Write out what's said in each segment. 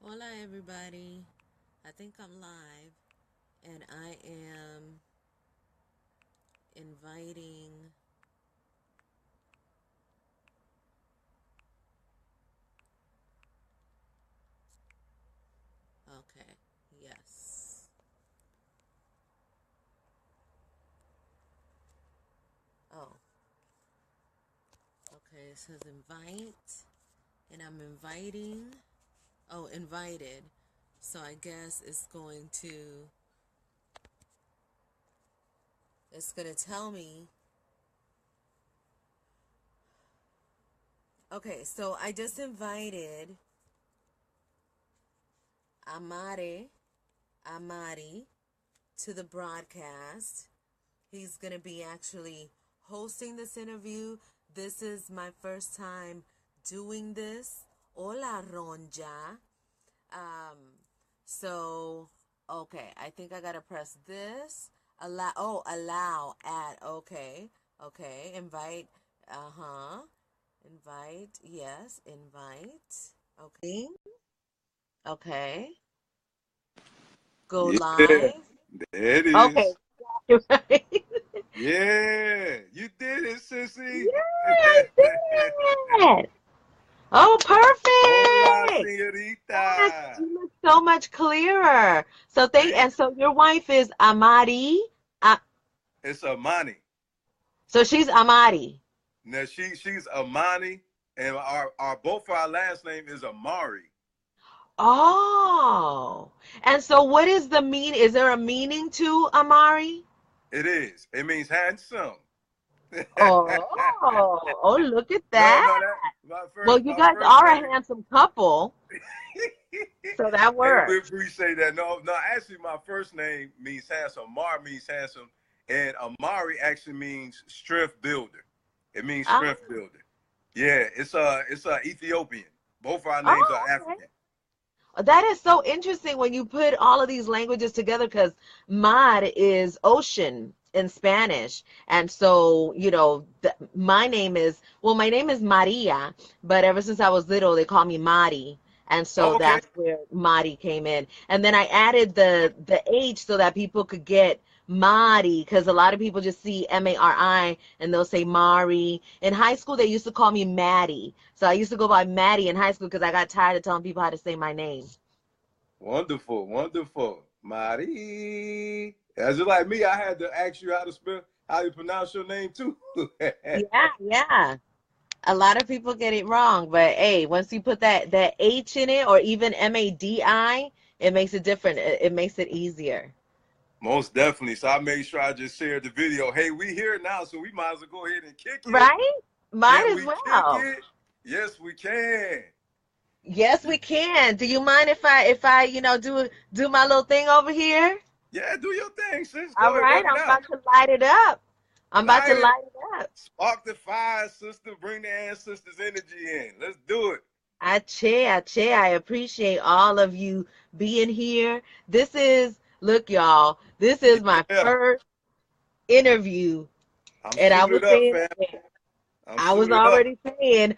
Hola, everybody. I think I'm live, and I am inviting. Okay, yes. Oh, okay. It says invite, and I'm inviting. Oh, invited. So I guess it's gonna tell me. Okay, so I just invited Amare, Amari to the broadcast. He's going to be actually hosting this interview. This is my first time doing this. Hola, Ronja. Um, so, okay, I think I got to press this. Allow, add, okay, invite, invite, yes, invite, okay, go Yeah, live. there it Okay. is. Right. Yeah, you did it, sissy. Yeah, I did. Oh, Hola, perfect. Yes, señorita. you look so much clearer. So Thank and so your wife is Amari. Uh, It's Amani. so she's Amari. Now she's Amani, and our both our last name is Amari. Oh. And so what is the mean? Is there a meaning to Amari? It is. It means handsome. Oh, oh, look at No, that. no, that Well, you my guys first are a name. handsome couple, so that Hey, we works. appreciate that. No, no, actually, my first name means handsome. Amar means handsome, and Amari actually means strength builder. It means Ah, strength builder. Yeah, it's Ethiopian. Both our names are oh, okay. African. That is so interesting when you put all of these languages together because mar is ocean in Spanish. And so, my name is Maria, but ever since I was little, they call me Mari. And so Oh, okay. that's where Mari came in. And then I added the H so that people could get Mari because a lot of people just see Mari and they'll say Mari. In high school, they used to call me Maddie. So I used to go by Maddie in high school because I got tired of telling people how to say my name. Wonderful, wonderful. Mari. As you like me, I had to ask you how you pronounce your name too. Yeah, yeah. A lot of people get it wrong, but hey, once you put that H in it or even Madi, it makes it different. It makes it easier. Most definitely. So I made sure I just shared the video. Hey, we here now, so we might as well go ahead and kick it. Right? Might Can as we kick well. it? Yes, we can. Yes, we can. Do you mind if I do my little thing over here? Yeah, do your thing, sis. All Go ahead, right, work it I'm out. about to light it up. I'm about to Light it. light it up. Spark the fire, sister. Bring the ancestors' energy in. Let's do it. I appreciate all of you being here. Look, y'all, this is my Yeah, first interview. I'm And I was suited up, saying, fam. I'm I was suited up. already saying,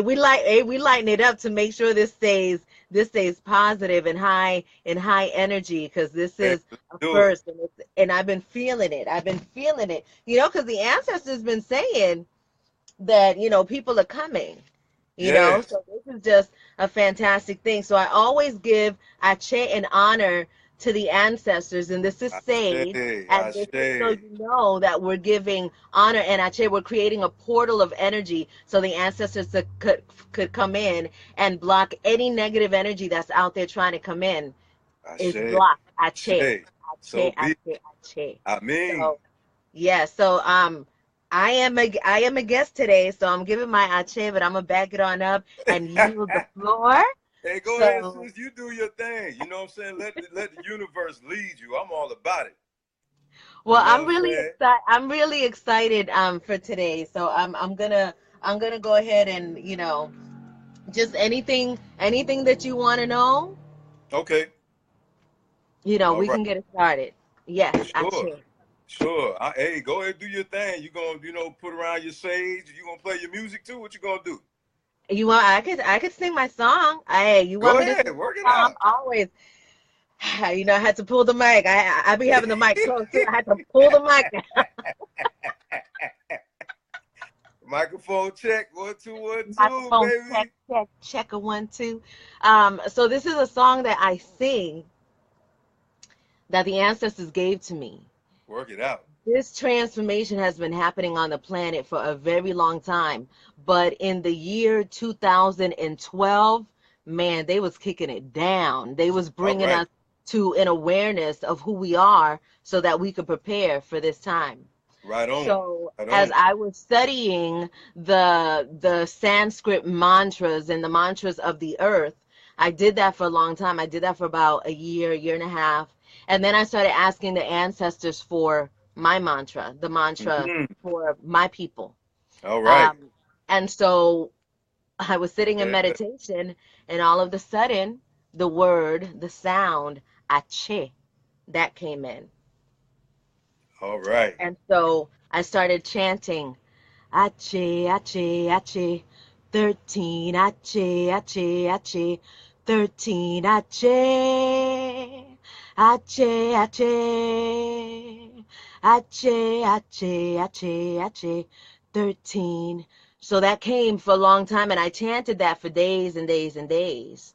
we lighten it up to make sure this stays positive and high energy because this Hey, is let's a do it. first and I've been feeling it. I've been feeling it, because the ancestors been saying that, people are coming. Yes. So this is just a fantastic thing. So I always give Ache and honor to the ancestors, and this is sage, Ashe. and this is so Ashe. you know that we're giving honor and Ache, we're creating a portal of energy so the ancestors could come in and block any negative energy that's out there trying to come in is Ashe. blocked. Ache, Ashe. So Ache, be it. Ache, Ache. I mean. So yeah, so I am a guest today, so I'm giving my ache, but I'm gonna back it on up and yield the floor. Hey, go ahead, So, sis. You do your thing. You know what I'm saying? Let the universe lead you. I'm all about it. You well, know what I'm saying? I'm really excited for today. So I'm gonna go ahead and just anything that you want to know, Okay. All we right. can get it started. Yes, Sure. ache. Sure. Hey, go ahead, do your thing. You gonna, put around your sage. You gonna play your music too? What you gonna do? You want? I could sing my song. Hey, you want Go me to sing ahead, work it my song? out. Always. I had to pull the mic. I be having the mic close too. I had to pull the mic down. Microphone check. 1 2 1 2, Microphone check, baby. check, check a 1 2. So this is a song that I sing that the ancestors gave to me. Work it out. This transformation has been happening on the planet for a very long time, but in the year 2012, man, they was kicking it down. They was All bringing right. us to an awareness of who we are so that we could prepare for this time. Right on. So Right as on. I was studying the Sanskrit mantras and the mantras of the earth, I did that for a long time. I did that for about a year and a half. And then I started asking the ancestors for my mantra, the mantra Mhm. for my people. All right. Um, and so I was sitting in Yeah. meditation, and all of a sudden, the sound, ache, that came in. All right. And so I started chanting, Ache, ache, ache, 13, ache, ache, ache, 13, ache, ache, ache, ache, ache, ache, ache, 13. So that came for a long time, and I chanted that for days and days and days.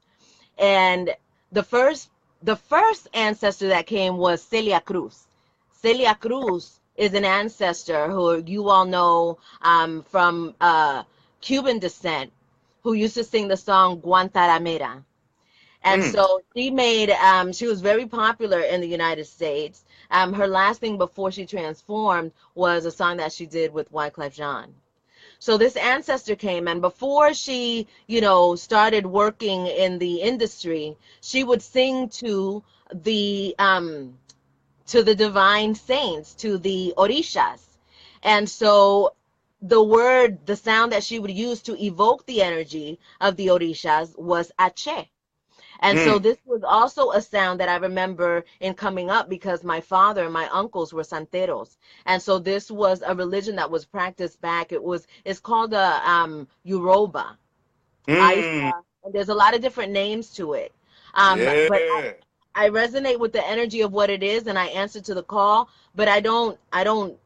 And the first the first ancestor that came was Celia Cruz. Celia Cruz is an ancestor who you all know from Cuban descent, who used to sing the song Guantanamera. And Mm. so she was very popular in the United States. Her last thing before she transformed was a song that she did with Wyclef Jean. So this ancestor came, and before she, started working in the industry, she would sing to the divine saints, to the orishas. And so the sound that she would use to evoke the energy of the orishas was ache. And so Mm. this was also a sound that I remember in coming up because my father and my uncles were santeros. And so this was a religion that was practiced back. It's called a Yoruba, Mm. Ifa, and there's a lot of different names to it. But Yeah. I resonate with the energy of what it is and I answer to the call, but I don't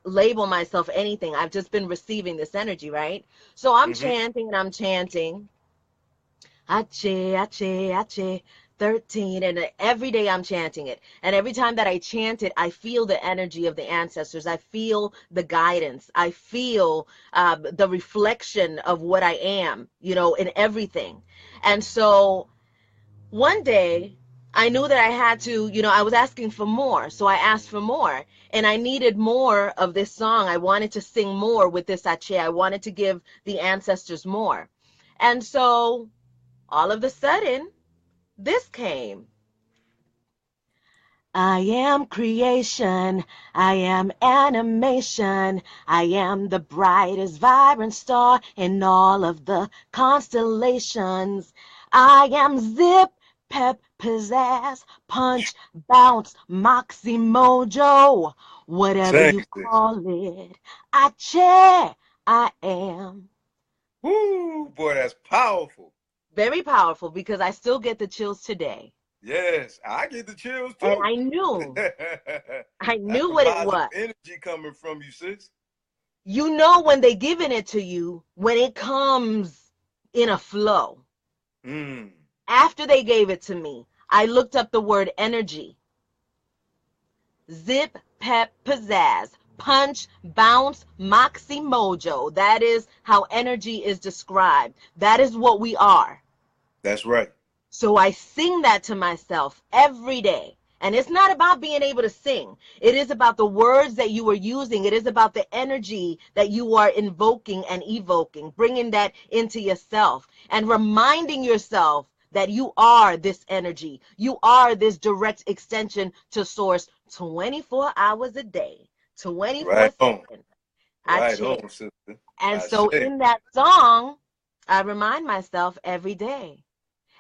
label myself anything. I've just been receiving this energy, right? So I'm Hmm. chanting and I'm chanting. Ache, ache, ache, 13. And every day I'm chanting it. And every time that I chant it, I feel the energy of the ancestors. I feel the guidance. I feel the reflection of what I am, in everything. And so one day, I knew that I had to, I was asking for more. So I asked for more. And I needed more of this song. I wanted to sing more with this ache. I wanted to give the ancestors more. And so all of a sudden, this came. I am creation. I am animation. I am the brightest, vibrant star in all of the constellations. I am zip, pep, pizzazz, punch, bounce, moxie, mojo, whatever Sing, you sis. call it. I am. Woo, boy, that's powerful. Very powerful because I still get the chills today. Yes, I get the chills And too. I That's knew some what it positive was. energy coming from you, sis. You know when they giving it to you, when it comes in a flow. Mm. After they gave it to me, I looked up the word energy. Zip, pep, pizzazz, punch, bounce, moxie, mojo. That is how energy is described. That is what we are. That's right. So I sing that to myself every day. And it's not about being able to sing. It is about the words that you are using. It is about the energy that you are invoking and evoking, bringing that into yourself and reminding yourself that you are this energy. You are this direct extension to source 24 hours a day, Right on. 24/7. I Right chant. on, sister. And I so say. in that song, I remind myself every day.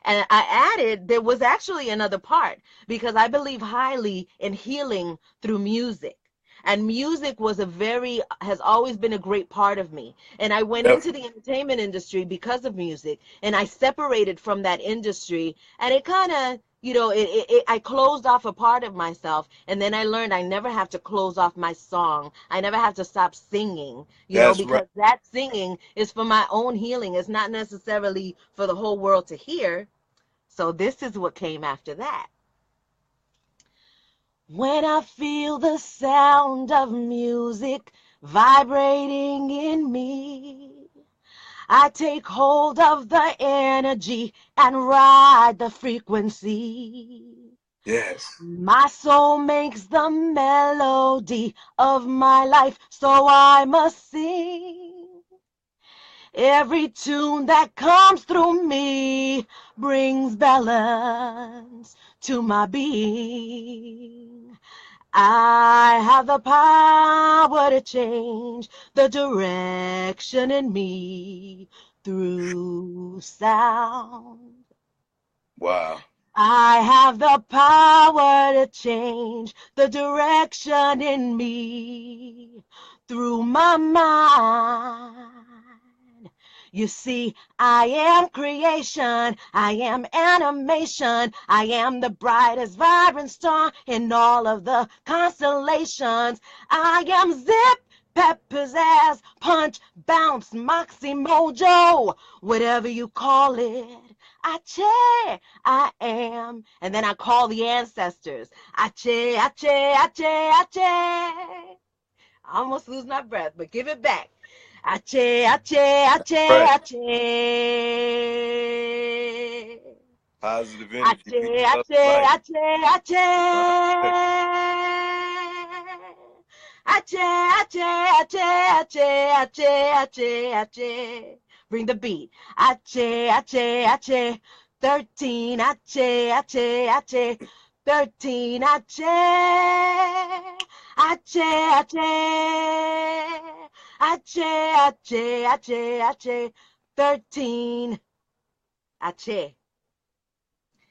And I added, there was actually another part because I believe highly in healing through music. And music has always been a great part of me. And I went into Definitely. the entertainment industry because of music, and I separated from that industry, and it kind of, I closed off a part of myself, and then I learned I never have to close off my song. I never have to stop singing, That's right. because that singing is for my own healing. It's not necessarily for the whole world to hear. So this is what came after that. When I feel the sound of music vibrating in me, I take hold of the energy and ride the frequency. Yes. My soul makes the melody of my life, so I must sing. Every tune that comes through me brings balance to my being. I have the power to change the direction in me through sound. Wow. I have the power to change the direction in me through my mind. You see, I am creation, I am animation, I am the brightest vibrant star in all of the constellations. I am zip, pep, pizzazz, punch, bounce, moxie, mojo, whatever you call it. Ache, I am. And then I call the ancestors. Ache, ache, ache, ache. I almost lose my breath, but give it back. Ache, ache, ache, Right. ache. Positive energy, Ache, peace, love, ache, light. ache, ache. Divine protection. Ache, ache, ache, ache, ache, ache, ache. Bring the beat. Ache, ache, ache. 13, ache, ache, ache. 13, ache. Ache, ache. Ache, ache, ache, ache. 13, ache.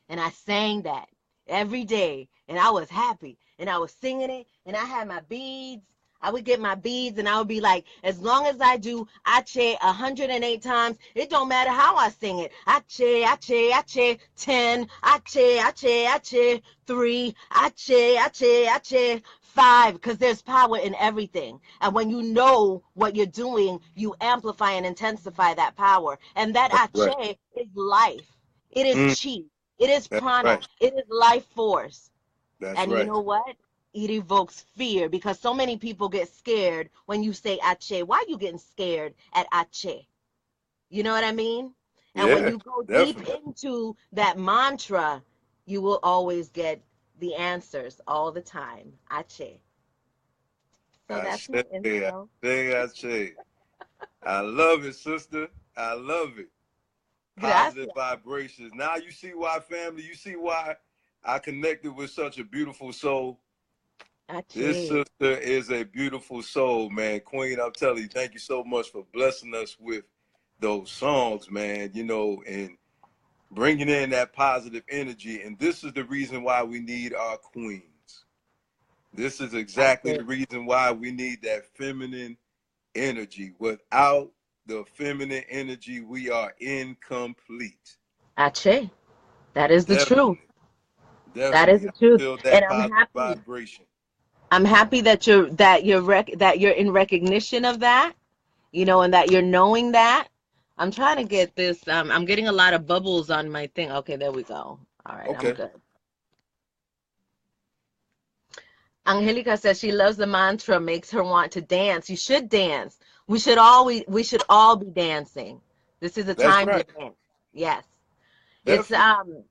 And I sang that every day, and I was happy, and I was singing it, and I had my beads. I would get my beads, and I would be like, as long as I do Ache 108 times, it don't matter how I sing it. Ache, Ache, Ache, 10, Ache, Ache, Ache, 3, Ache, Ache, Ache, 5, because there's power in everything. And when you know what you're doing, you amplify and intensify that power. And that That's right. Ache is life. It is Mm, chi. It is that's prana. right. It is life force. That's And you right. know what? It evokes fear because so many people get scared when you say Ache. Why are you getting scared at Ache? You know what I mean? And when Yeah, you go deep definitely. into that mantra, you will always get the answers all the time. Ache. So I that's say, my I intro. say, I say. I love it, sister. I love it. Positive Gracias. vibrations. Now you see why, family. You see why I connected with such a beautiful soul. This Ache. sister is a beautiful soul, man. Queen, I'm telling you, thank you so much for blessing us with those songs, man. And bringing in that positive energy. And this is the reason why we need our queens. This is exactly the Ache. reason why we need that feminine energy. Without the feminine energy, we are incomplete. Ache. That is the truth. Definitely, That is definitely. the I truth. feel And that I'm positive happy. vibration. I'm happy that you're in recognition of that, and that you're knowing that. I'm trying to get this. I'm getting a lot of bubbles on my thing. Okay, there we go. All right, I'm Okay, good. Angelica says she loves the mantra, makes her want to dance. You should dance. We should all be dancing. This is a that's time to right. dance. Yes. It's Definitely.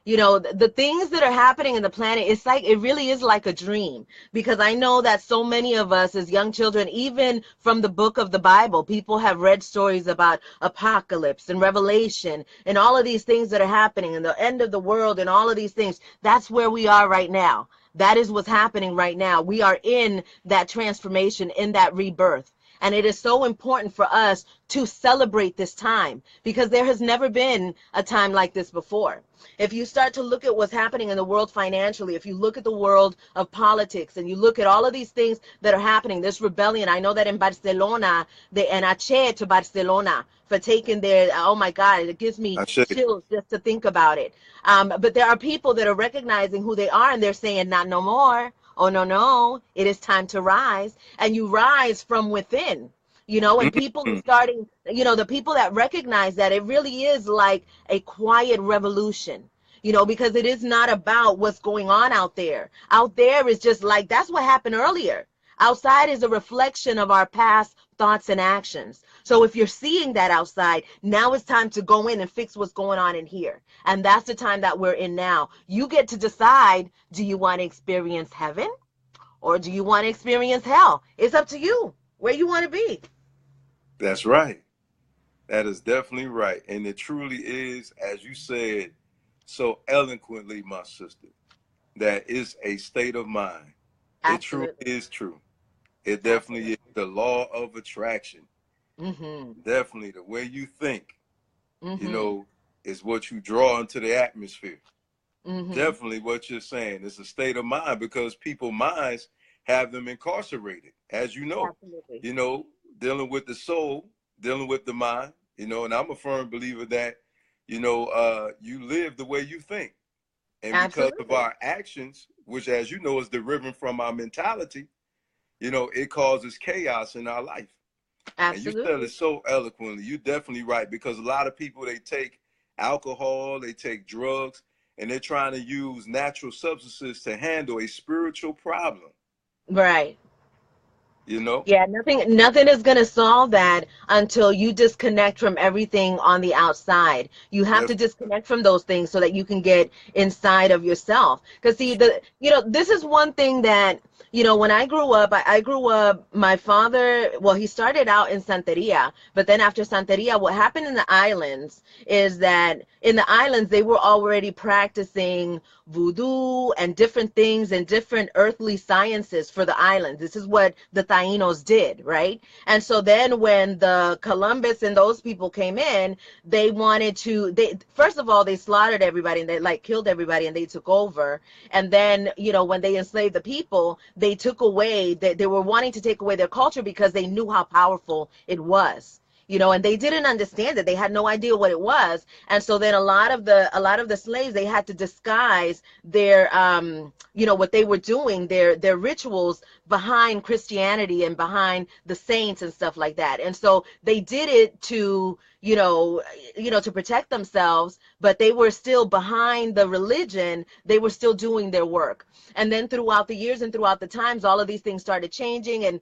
the things that are happening in the planet, it really is like a dream, because I know that so many of us as young children, even from the book of the Bible, people have read stories about apocalypse and revelation and all of these things that are happening and the end of the world and all of these things. That's where we are right now. That is what's happening right now. We are in that transformation, in that rebirth. And it is so important for us to celebrate this time because there has never been a time like this before. If you start to look at what's happening in the world financially, if you look at the world of politics and you look at all of these things that are happening, this rebellion, I know that in Barcelona, and I cheer to Barcelona for taking their, oh my God, it gives me I say, chills just to think about it. But there are people that are recognizing who they are and they're saying, not no more. Oh, no, no, it is time to rise. And you rise from within, and people are mm, starting, the people that recognize that it really is like a quiet revolution, because it is not about what's going on out there. Out there is just like, that's what happened earlier. Outside is a reflection of our past thoughts and actions. So if you're seeing that outside, now it's time to go in and fix what's going on in here. And that's the time that we're in now. You get to decide, do you want to experience heaven or do you want to experience hell? It's up to you where you want to be. that's right. That is definitely right. And it truly is, as you said so eloquently, my sister, that is a state of mind. It truly Absolutely. is true. It definitely is Absolutely. the law of attraction. Mm-hmm. Definitely the way you think, you Mm-hmm. know, is what you draw into the atmosphere. Mm-hmm. Definitely what you're saying. It's a state of mind because people minds have them incarcerated, as Absolutely. you know, dealing with the soul, dealing with the mind, and I'm a firm believer that, you live the way you think. And because of Absolutely. our actions, which as you know is deriving from our mentality, it causes chaos in our life. And you said it Absolutely. so eloquently. You're definitely right because a lot of people they take alcohol, they take drugs, and they're trying to use natural substances to handle a spiritual problem. Right. You know, Yeah, nothing is going to solve that until you disconnect from everything on the outside. You have to that's disconnect from those things so that you can get inside of yourself. Because see, this is one thing that, when I grew up, I grew up, my father, well, he started out in Santeria, but then after Santeria, what happened in the islands is that in the islands, they were already practicing voodoo and different things and different earthly sciences for the islands. This is what the Tainos did, right? And so then when the Columbus and those people came in, they wanted to, they first of all, they slaughtered everybody and they like killed everybody and they took over. And then, when they enslaved the people, they took away, they were wanting to take away their culture because they knew how powerful it was. And they didn't understand it. They had no idea what it was. And so then a lot of the slaves, they had to disguise their what they were doing, their rituals behind Christianity and behind the saints and stuff like that. And so they did it to to protect themselves, but they were still behind the religion. They were still doing their work. And then throughout the years and throughout the times, all of these things started changing and,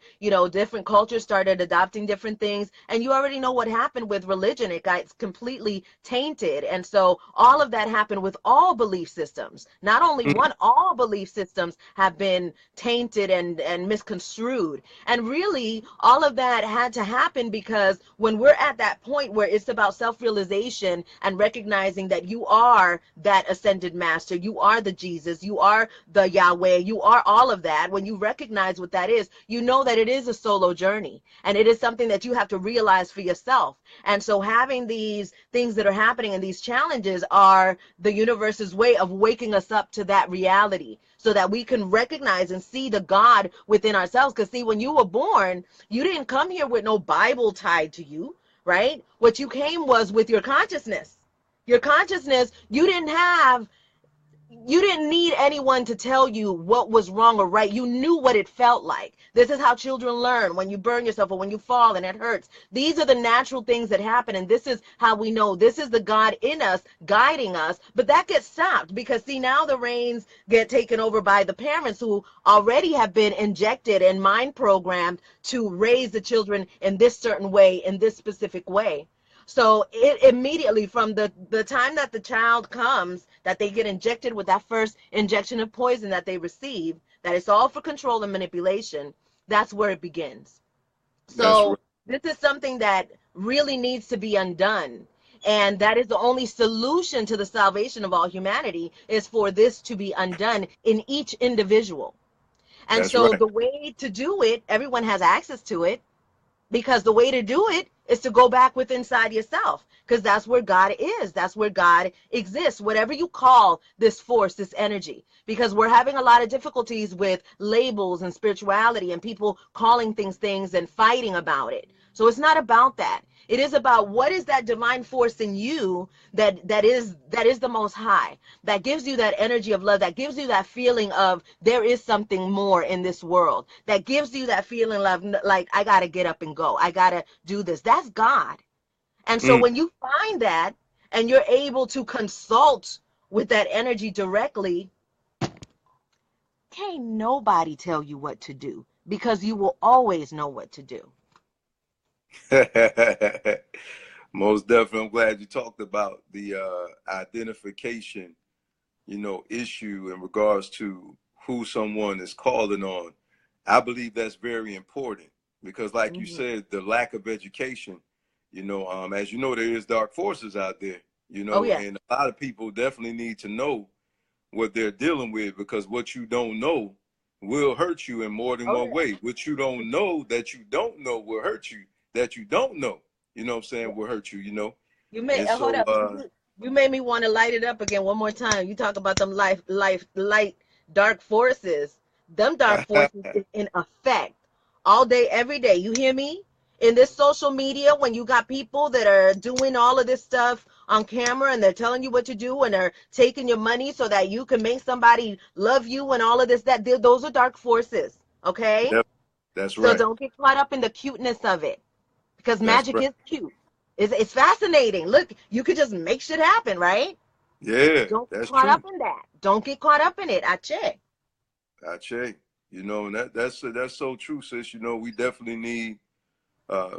different cultures started adopting different things. And you already know what happened with religion. It got completely tainted. And so all of that happened with all belief systems. Not only mm, one, all belief systems have been tainted and misconstrued. And really, all of that had to happen because when we're at that point where it's about self-realization and recognizing that you are that ascended master, you are the Jesus, you are the Yahweh, you are all of that. When you recognize what that is, you know that it is a solo journey and it is something that you have to realize for yourself. And so having these things that are happening and these challenges are the universe's way of waking us up to that reality so that we can recognize and see the God within ourselves. Because see, when you were born, you didn't come here with no Bible tied to you, right? What you came was with your consciousness. Your consciousness, you didn't need anyone to tell you what was wrong or right. You knew what it felt like. This is how children learn when you burn yourself or when you fall and it hurts. These are the natural things that happen. And this is how we know this is the God in us guiding us. But that gets stopped because see, now the reins get taken over by the parents who already have been injected and mind programmed to raise the children in this certain way, in this specific way. So it immediately from the time that the child comes, that they get injected with that first injection of poison that they receive, that it's all for control and manipulation, that's where it begins. that's right. So this is something that really needs to be undone. And that is the only solution to the salvation of all humanity is for this to be undone in each individual. And That's so right. the way to do it, everyone has access to it. because the way to do it is to go back with inside yourself, because that's where God is. That's where God exists. Whatever you call this force, this energy, because we're having a lot of difficulties with labels and spirituality and people calling things and fighting about it. So it's not about that. It is about what is that divine force in you that is the most high, that gives you that energy of love, that gives you that feeling of there is something more in this world, that gives you that feeling of like, I got to get up and go. I got to do this. That's God. And so Mm. when you find that and you're able to consult with that energy directly, can't nobody tell you what to do, because you will always know what to do. Most definitely. I'm glad you talked about the identification, issue in regards to who someone is calling on. I believe that's very important because, like you Mm-hmm. said, the lack of education, as you know, there is dark forces out there, Oh, yeah. and a lot of people definitely need to know what they're dealing with, because what you don't know will hurt you in more than Oh, one yeah. way. What you don't know that you don't know will hurt you, that you don't know, what I'm saying, will hurt you. You may And hold so up. You made me want to light it up again one more time. You talk about them light, dark forces. Them dark forces is in effect all day, every day. You hear me? In this social media, when you got people that are doing all of this stuff on camera and they're telling you what to do and they're taking your money so that you can make somebody love you and all of this, those are dark forces. Okay? yep, that's So right. don't get caught up in the cuteness of it, because That's magic right. is cute. It's fascinating. Look, you could just make shit happen, right? Yeah, Don't get that's caught up true. in that. Don't get caught up in it. I check. I check. And that's so true, sis. We definitely need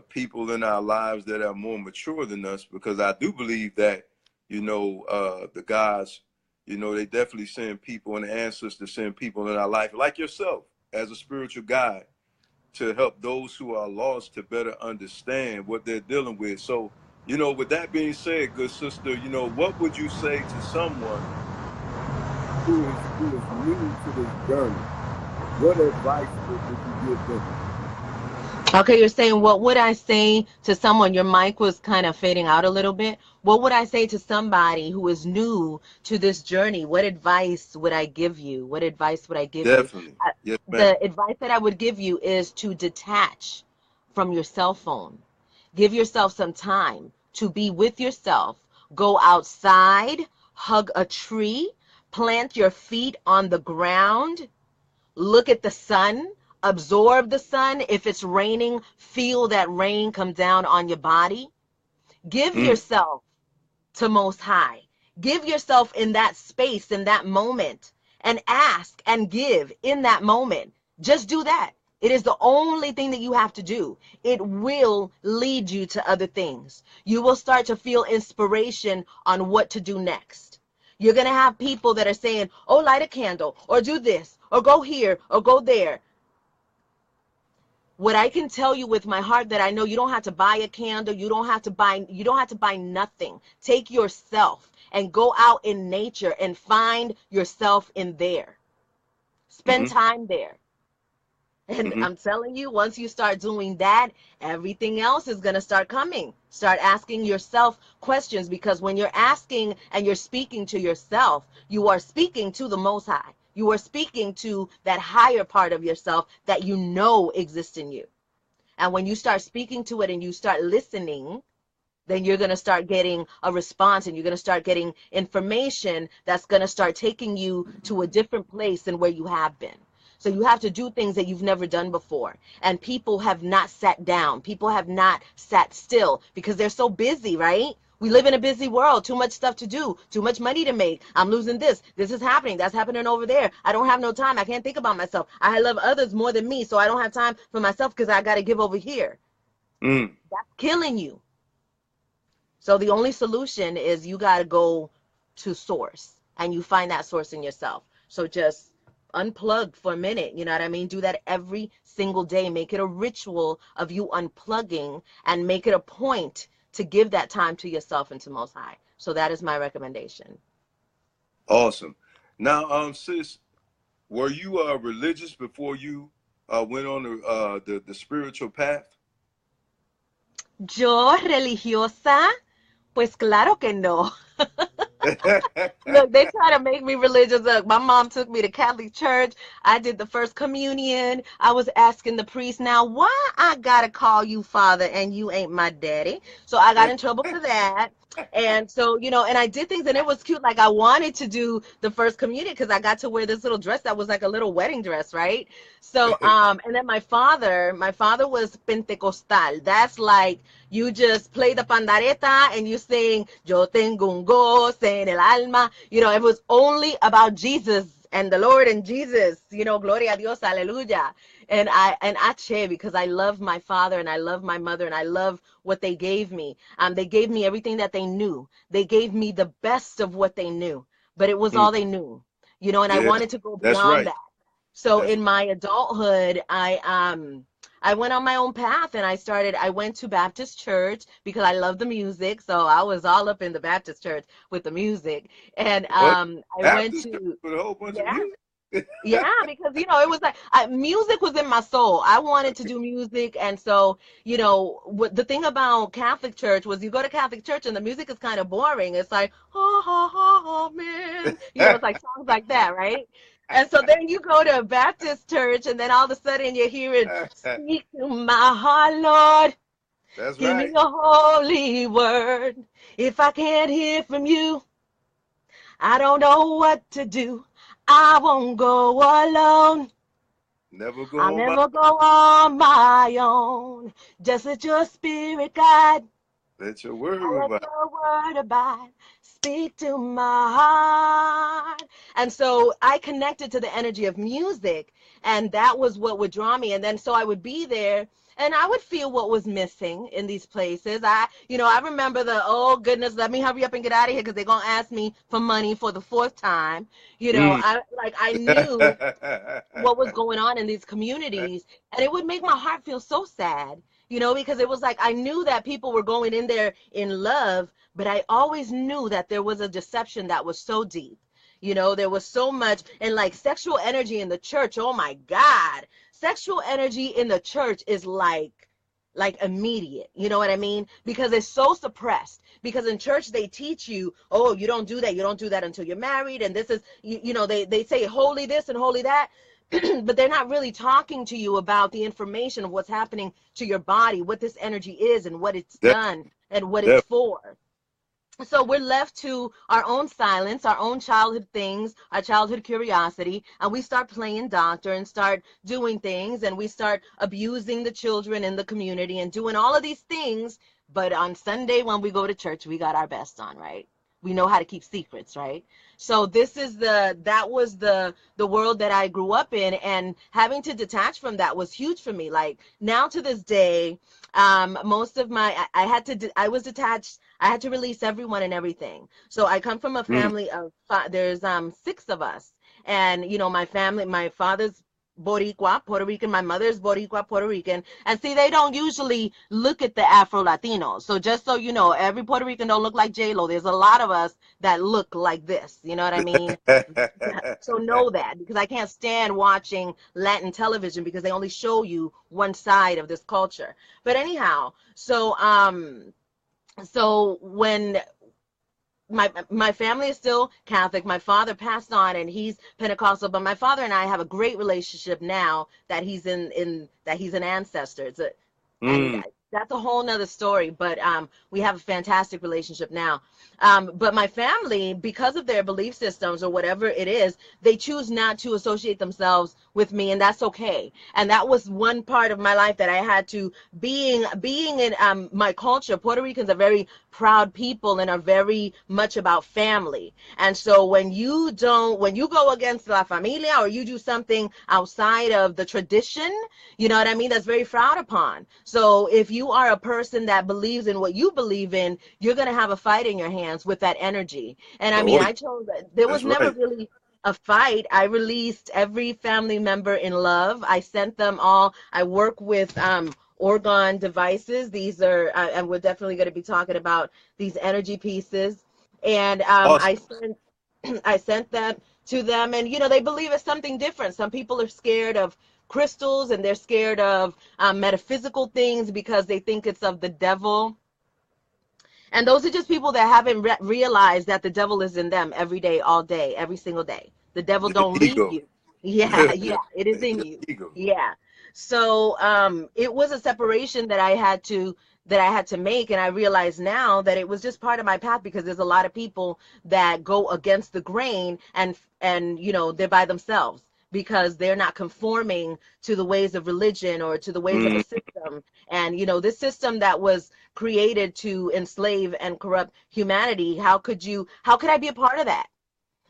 people in our lives that are more mature than us, because I do believe that, the gods, they definitely send people, and the ancestors send people in our life, like yourself, as a spiritual guide, to help those who are lost to better understand what they're dealing with. So, with that being said, good sister, what would you say to someone who is new to this journey? What advice would you give them? Okay, you're saying, what would I say to someone? Your mic was kind of fading out a little bit. What would I say to somebody who is new to this journey? What advice would I give you? What advice would I give you? Definitely. Uh, Yes, ma'am. The advice that I would give you is to detach from your cell phone. Give yourself some time to be with yourself. Go outside, hug a tree, plant your feet on the ground, look at the sun, absorb the sun. If it's raining, feel that rain come down on your body. Give Mm, yourself to Most High. Give yourself in that space, in that moment, and ask and give in that moment. Just do that. It is the only thing that you have to do. It will lead you to other things. You will start to feel inspiration on what to do next. You're going to have people that are saying, oh, light a candle, or do this, or go here, or go there. What I can tell you with my heart, that I know, you don't have to buy a candle, you don't have to buy nothing. Take yourself and go out in nature and find yourself in there. Spend mm-hmm, time there. And mm-hmm. I'm telling you, once you start doing that, everything else is going to start coming. Start asking yourself questions, because when you're asking and you're speaking to yourself, you are speaking to the Most High. You are speaking to that higher part of yourself that you know exists in you. And when you start speaking to it and you start listening, then you're going to start getting a response, and you're going to start getting information that's going to start taking you to a different place than where you have been. So you have to do things that you've never done before. And people have not sat down. People have not sat still because they're so busy, right? We live in a busy world, too much stuff to do, too much money to make. I'm losing this. This is happening. That's happening over there. I don't have no time. I can't think about myself. I love others more than me, so I don't have time for myself because I got to give over here. Mm. That's killing you. So the only solution is you got to go to source, and you find that source in yourself. So just unplug for a minute. You know what I mean? Do that every single day. Make it a ritual of you unplugging, and make it a point to give that time to yourself and to Most High. So that is my recommendation. Awesome. Now, sis, were you religious before you went on the spiritual path? Yo religiosa, pues claro que no. Look, they try to make me religious. Look, my mom took me to Catholic church. I did the first communion. I was asking the priest, now why I gotta call you father and you ain't my daddy? So I got in trouble for that. And so, and I did things and it was cute. Like I wanted to do the first communion because I got to wear this little dress that was like a little wedding dress, right? So, and then my father was Pentecostal. That's like you just play the pandareta and you sing Yo tengo un goce en el alma. It was only about Jesus and the Lord and Jesus, gloria a Dios, hallelujah. And I che because I love my father and I love my mother and I love what they gave me. They gave me everything that they knew. They gave me the best of what they knew, but it was Mm, all they knew, and I yeah, wanted to go that's beyond right. that. So That's in my adulthood, I went on my own path and I went to Baptist church because I love the music. So I was all up in the Baptist church with the music. And what I went Baptist church to, with a whole bunch of yeah, music. yeah, because it was like music was in my soul. I wanted to do music, and so what the thing about Catholic church was you go to Catholic church and the music is kind of boring. It's like ha ha ha ha man, it's like songs like that, right? And so then you go to a Baptist church, and then all of a sudden you're hearing "Speak to my heart, Lord, That's give me right. your holy word. If I can't hear from you, I don't know what to do. I won't go alone. Never I'll go on my never go on my own. Just let your spirit guide. let your word I let revive. your word abide. Speak to my heart. And so I connected to the energy of music, and that was what would draw me. And then so I would be there and I would feel what was missing in these places. I remember oh goodness, let me hurry up and get out of here because they're gonna ask me for money for the fourth time. Mm. I knew what was going on in these communities, and it would make my heart feel so sad, because it was like I knew that people were going in there in love, but I always knew that there was a deception that was so deep. There was so much, and like sexual energy in the church, oh my God, sexual energy in the church is like immediate, you know what I mean? Because it's so suppressed. Because in church they teach you, oh, you don't do that until you're married, and this is, they say holy this and holy that, but they're not really talking to you about the information of what's happening to your body, what this energy is and what it's Def, done and what it's def, for. So we're left to our own silence, our own childhood things, our childhood curiosity, and we start playing doctor and start doing things, and we start abusing the children in the community and doing all of these things. But on Sunday when we go to church, we got our best on, right? We know how to keep secrets, right? So that was the world that I grew up in, and having to detach from that was huge for me. Like now to this day, most of I had to I was detached. I had to release everyone and everything. So I come from a mm. family of there's six of us, and my family, my father's Boricua, Puerto Rican, my mother's Boricua, Puerto Rican, and see they don't usually look at the Afro Latinos. So just so you know, every Puerto Rican don't look like J Lo. There's a lot of us that look like this. You know what I mean? So know that, because I can't stand watching Latin television because they only show you one side of this culture. But anyhow, so when my family is still Catholic. My father passed on and he's Pentecostal, but my father and I have a great relationship now that he's an ancestor. And Mm. that's a whole nother story, but we have a fantastic relationship now. But my family, because of their belief systems or whatever it is, they choose not to associate themselves with me, and that's okay. And that was one part of my life that I had to, being in my culture. Puerto Ricans are very proud people and are very much about family. And so when you go against La Familia or you do something outside of the tradition, you know what I mean? That's very frowned upon. So if you are a person that believes in what you believe in, you're going to have a fight in your hands with that energy. And I mean, Oh, yeah, I chose that. There was that's never right. really a fight. I released every family member in love. I sent them all. I work with organ devices. These are, and we're definitely going to be talking about these energy pieces. And Awesome. I sent that to them, and they believe it's something different. Some people are scared of crystals, and they're scared of metaphysical things because they think it's of the devil. And those are just people that haven't realized that the devil is in them every day, all day, every single day. The devil The don't leave ego. you. Yeah, yeah, it is in The you. ego. Yeah. So it was a separation that I had to make, and I realize now that it was just part of my path because there's a lot of people that go against the grain and you know, they're by themselves because they're not conforming to the ways of religion or to the ways of a Mm, system. And you know, this system that was created to enslave and corrupt humanity, how could I be a part of that?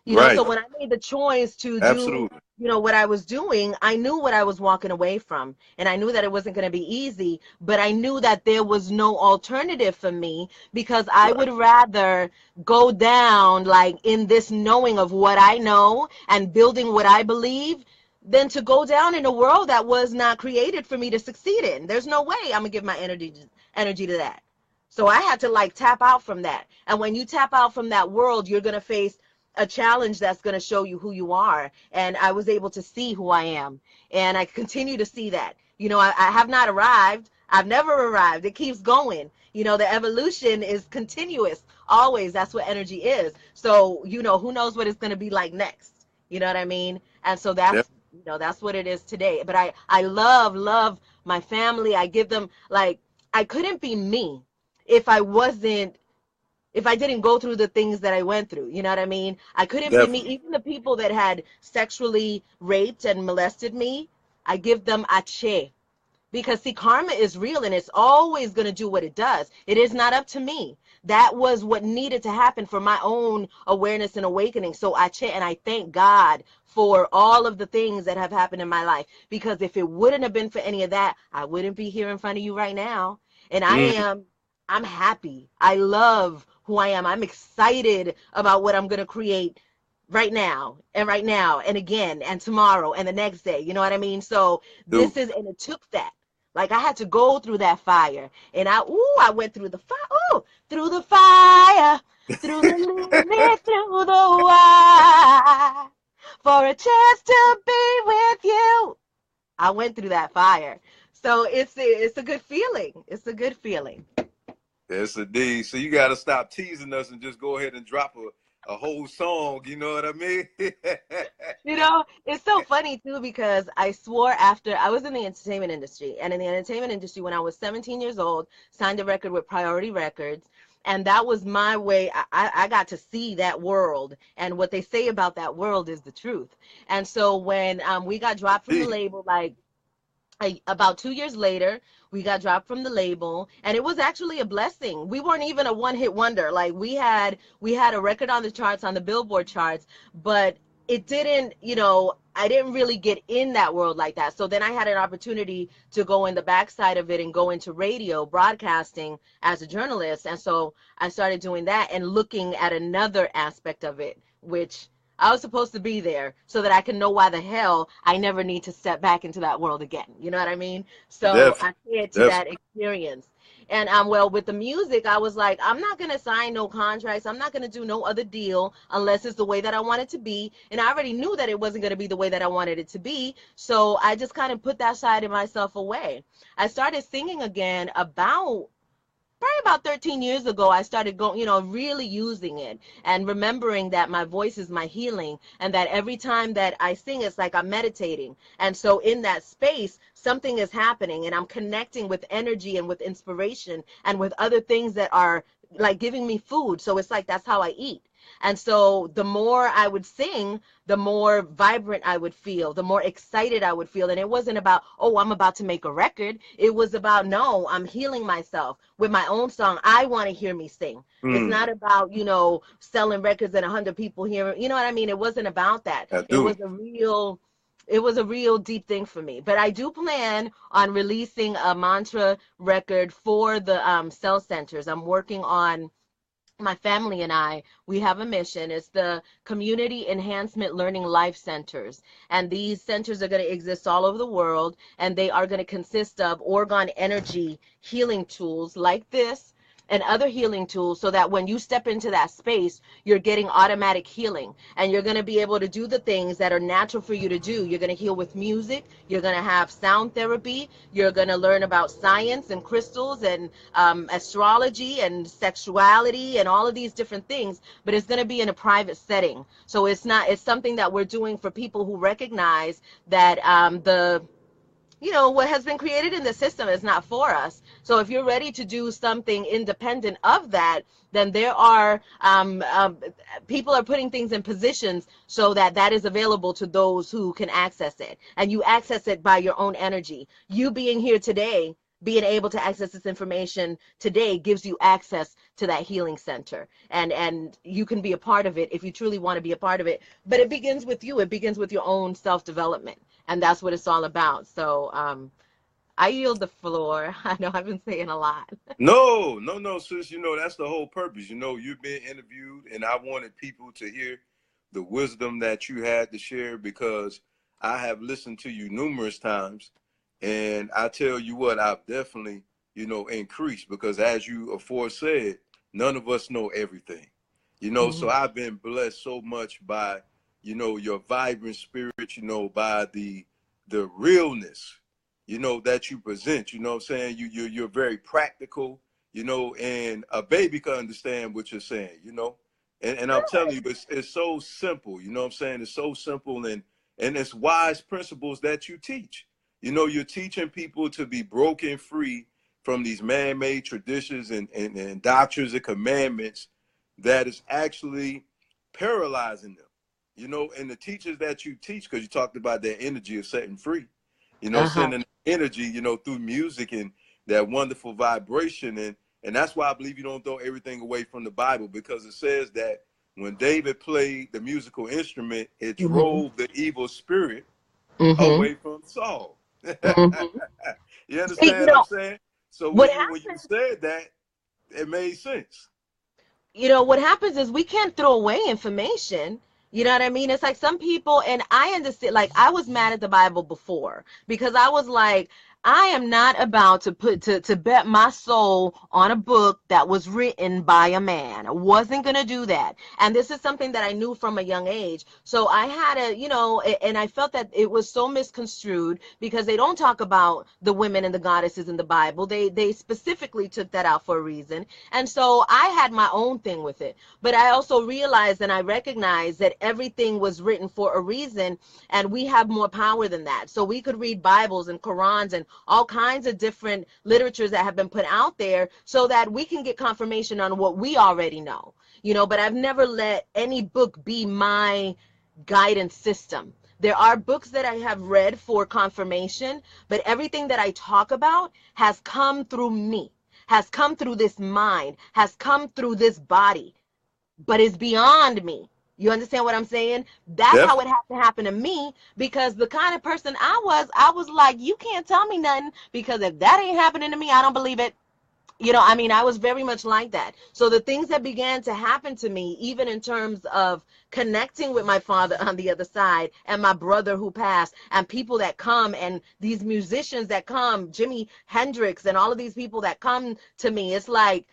You know, so right. when I made the choice to do, Absolutely. you know, what I was doing, I knew what I was walking away from. And I knew that it wasn't going to be easy, but I knew that there was no alternative for me because I Right. would rather go down like in this knowing of what I know and building what I believe than to go down in a world that was not created for me to succeed in. There's no way I'm going to give my energy to that. So I had to like tap out from that. And when you tap out from that world, you're going to face a challenge that's going to show you who you are. And I was able to see who I am. And I continue to see that. You know, I have not arrived. I've never arrived. It keeps going. You know, the evolution is continuous. Always. That's what energy is. So, you know, who knows what it's going to be like next? You know what I mean? And so Def- that's, you know, that's what it is today. But I love my family. I give them like, I couldn't be me if I wasn't if I didn't go through the things that I went through. You know what I mean? I couldn't be me. Definitely. Even the people that had sexually raped and molested me, I give them ache. Because see, karma is real and it's always going to do what it does. It is not up to me. That was what needed to happen for my own awareness and awakening. So and I thank God for all of the things that have happened in my life. Because if it wouldn't have been for any of that, I wouldn't be here in front of you right now. And Mm, I'm happy. I love who I am. I'm excited about what I'm going to create right now and again and tomorrow and the next day. You know what I mean? So dude. and it took that. Like I had to go through that fire, and I went through the fire, through the fire, through the limit, through the wire, for a chance to be with you. I went through that fire, so it's a good feeling. It's a good feeling. Yes, indeed. So you got to stop teasing us and just go ahead and drop a whole song. You know what I mean? You know, it's so funny too because I swore after I was in the entertainment industry, and in the entertainment industry when I was 17 years old, signed a record with Priority Records, and that was my way. I got to see that world, and what they say about that world is the truth. And so when we got dropped from the Indeed. label, like about 2 years later, we got dropped from the label, and it was actually a blessing. We weren't even a one-hit wonder. Like we had a record on the charts, on the Billboard charts, but it didn't, you know, I didn't really get in that world like that. So then I had an opportunity to go in the backside of it and go into radio broadcasting as a journalist. And so I started doing that and looking at another aspect of it, which I was supposed to be there so that I can know why the hell I never need to step back into that world again. You know what I mean? So Definitely. I cared to that Definitely. experience. And well, with the music, I was like, I'm not gonna sign no contracts. I'm not gonna do no other deal unless it's the way that I want it to be. And I already knew that it wasn't gonna be the way that I wanted it to be. So I just kind of put that side of myself away. I started singing again about probably about 13 years ago. I started going, you know, really using it and remembering that my voice is my healing, and that every time that I sing, it's like I'm meditating. And so in that space, something is happening, and I'm connecting with energy and with inspiration and with other things that are like giving me food. So it's like that's how I eat. And so the more I would sing, the more vibrant I would feel, the more excited I would feel. And it wasn't about, oh, I'm about to make a record. It was about, no, I'm healing myself with my own song. I want to hear me sing. It's Mm, not about, you know, selling records and 100 people hearing, you know what I mean? It wasn't about that. I do. It was a real deep thing for me. But I do plan on releasing a mantra record for the cell centers. I'm working on my family and we have a mission. It's the Community Enhancement Learning Life Centers. And these centers are going to exist all over the world, and they are going to consist of orgone energy healing tools like this. and other healing tools, so that when you step into that space, you're getting automatic healing, and you're going to be able to do the things that are natural for you to do. You're going to heal with music. You're going to have sound therapy. You're going to learn about science and crystals and astrology and sexuality and all of these different things, but it's going to be in a private setting. So it's something that we're doing for people who recognize that what has been created in the system is not for us. So if you're ready to do something independent of that, then there are people are putting things in positions so that that is available to those who can access it. And you access it by your own energy. You being here today, being able to access this information today, gives you access to that healing center, and you can be a part of it if you truly want to be a part of it. But it begins with you. It begins with your own self-development, and that's what it's all about. So I yield the floor. I know I've been saying a lot. No, no, no, sis. That's the whole purpose. You've been interviewed, and I wanted people to hear the wisdom that you had to share, because I have listened to you numerous times, and I tell you what, I've definitely, increased, because as you aforesaid, none of us know everything. So Mm-hmm. I've been blessed so much by, your vibrant spirit, by the realness, that you present. You know what I'm saying? You're very practical, and a baby can understand what you're saying, and I'm telling you, it's so simple. You know what I'm saying? It's so simple, and it's wise principles that you teach. You're teaching people to be broken free from these man-made traditions and doctrines and commandments that is actually paralyzing them. And the teachers that you teach, because you talked about their energy of setting free, Uh-huh. sending energy, through music and that wonderful vibration. And that's why I believe you don't throw everything away from the Bible, because it says that when David played the musical instrument, it Mm-hmm. drove the evil spirit Mm-hmm. away from Saul. Mm-hmm. You See, understand what I'm saying? So what when you said that, it made sense. what happens is we can't throw away information. You know what I mean? It's like some people, and I understand, like I was mad at the Bible before because I was like, I am not about to to bet my soul on a book that was written by a man. I wasn't going to do that. And this is something that I knew from a young age. So I had and I felt that it was so misconstrued because they don't talk about the women and the goddesses in the Bible. They specifically took that out for a reason. And so I had my own thing with it. But I also realized and I recognized that everything was written for a reason, and we have more power than that. So we could read Bibles and Qurans and all kinds of different literatures that have been put out there so that we can get confirmation on what we already know. But I've never let any book be my guidance system. There are books that I have read for confirmation, but everything that I talk about has come through me, has come through this mind, has come through this body, but is beyond me. You understand what I'm saying? That's how it Definitely. had to happen to me, because the kind of person I was like, you can't tell me nothing, because if that ain't happening to me, I don't believe it. I mean, I was very much like that. So the things that began to happen to me, even in terms of connecting with my father on the other side and my brother who passed and people that come and these musicians that come, Jimi Hendrix and all of these people that come to me, it's like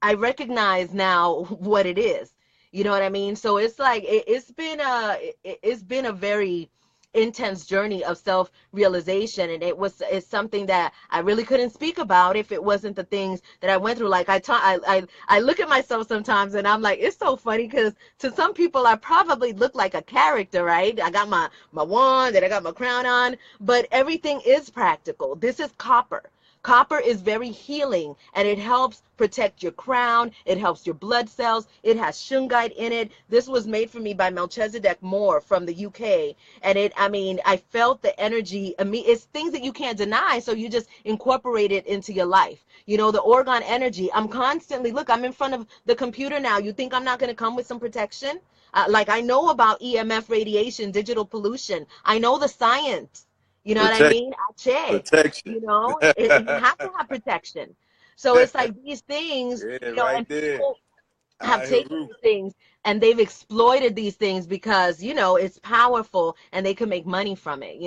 I recognize now what it is. You know what I mean? So it's like it's been a very intense journey of self-realization, and it's something that I really couldn't speak about if it wasn't the things that I went through. Like I look at myself sometimes and I'm like, it's so funny because to some people I probably look like a character, right? I got my wand and I got my crown on, but everything is practical. This is copper. Copper is very healing, and it helps protect your crown. It helps your blood cells. It has shungite in it. This was made for me by Melchizedek Moore from the UK. And I mean, I felt the energy. I mean, it's things that you can't deny. So you just incorporate it into your life. The orgone energy. Look, I'm in front of the computer now. You think I'm not going to come with some protection? Like I know about EMF radiation, digital pollution. I know the science. You know what I Protect mean? I check. protection. You have to have protection. So it's like these things, Yeah, right and there. have I taken agree. these things and they've exploited these things because it's powerful and they can make money from it,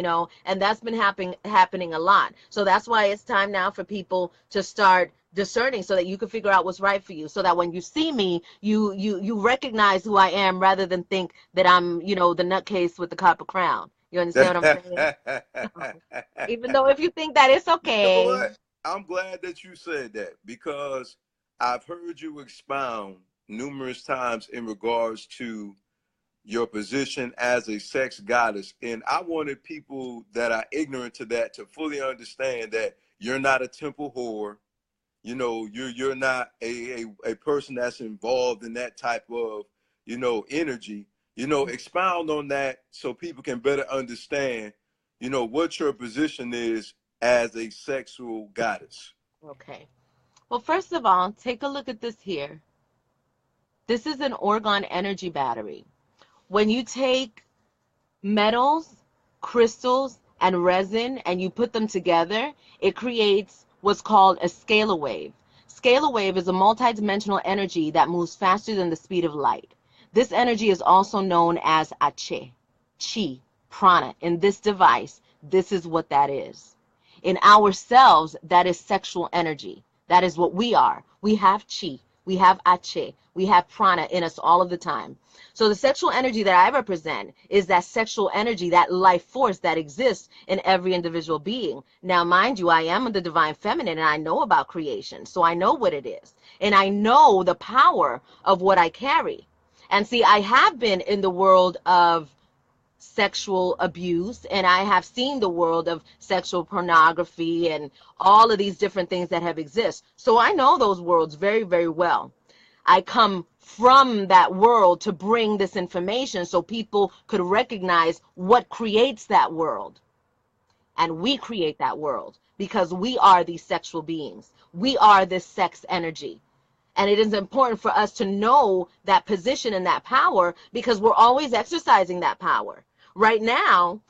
and that's been happening a lot. So that's why it's time now for people to start discerning so that you can figure out what's right for you, so that when you see me, you recognize who I am, rather than think that I'm the nutcase with the copper crown. You understand what I'm saying? Even though if you think that, it's You know okay. what? I'm glad that you said that because I've heard you expound numerous times in regards to your position as a sex goddess. And I wanted people that are ignorant to that to fully understand that you're not a temple whore. You're not a person that's involved in that type of, energy. Expound on that so people can better understand, what your position is as a sexual goddess. Okay. Well, first of all, take a look at this here. This is an orgone energy battery. When you take metals, crystals, and resin and you put them together, it creates what's called a scalar wave. Scalar wave is a multidimensional energy that moves faster than the speed of light. This energy is also known as Ache, Chi, Prana. In this device, this is what that is. In ourselves, that is sexual energy. That is what we are. We have Chi, we have Ache, we have Prana in us all of the time. So the sexual energy that I represent is that sexual energy, that life force that exists in every individual being. Now, mind you, I am the divine feminine and I know about creation. So I know what it is. And I know the power of what I carry. And see, I have been in the world of sexual abuse, and I have seen the world of sexual pornography and all of these different things that have exist. So I know those worlds very, very well. I come from that world to bring this information so people could recognize what creates that world. And we create that world because we are these sexual beings. We are this sex energy. And it is important for us to know that position and that power because we're always exercising that power. Right now,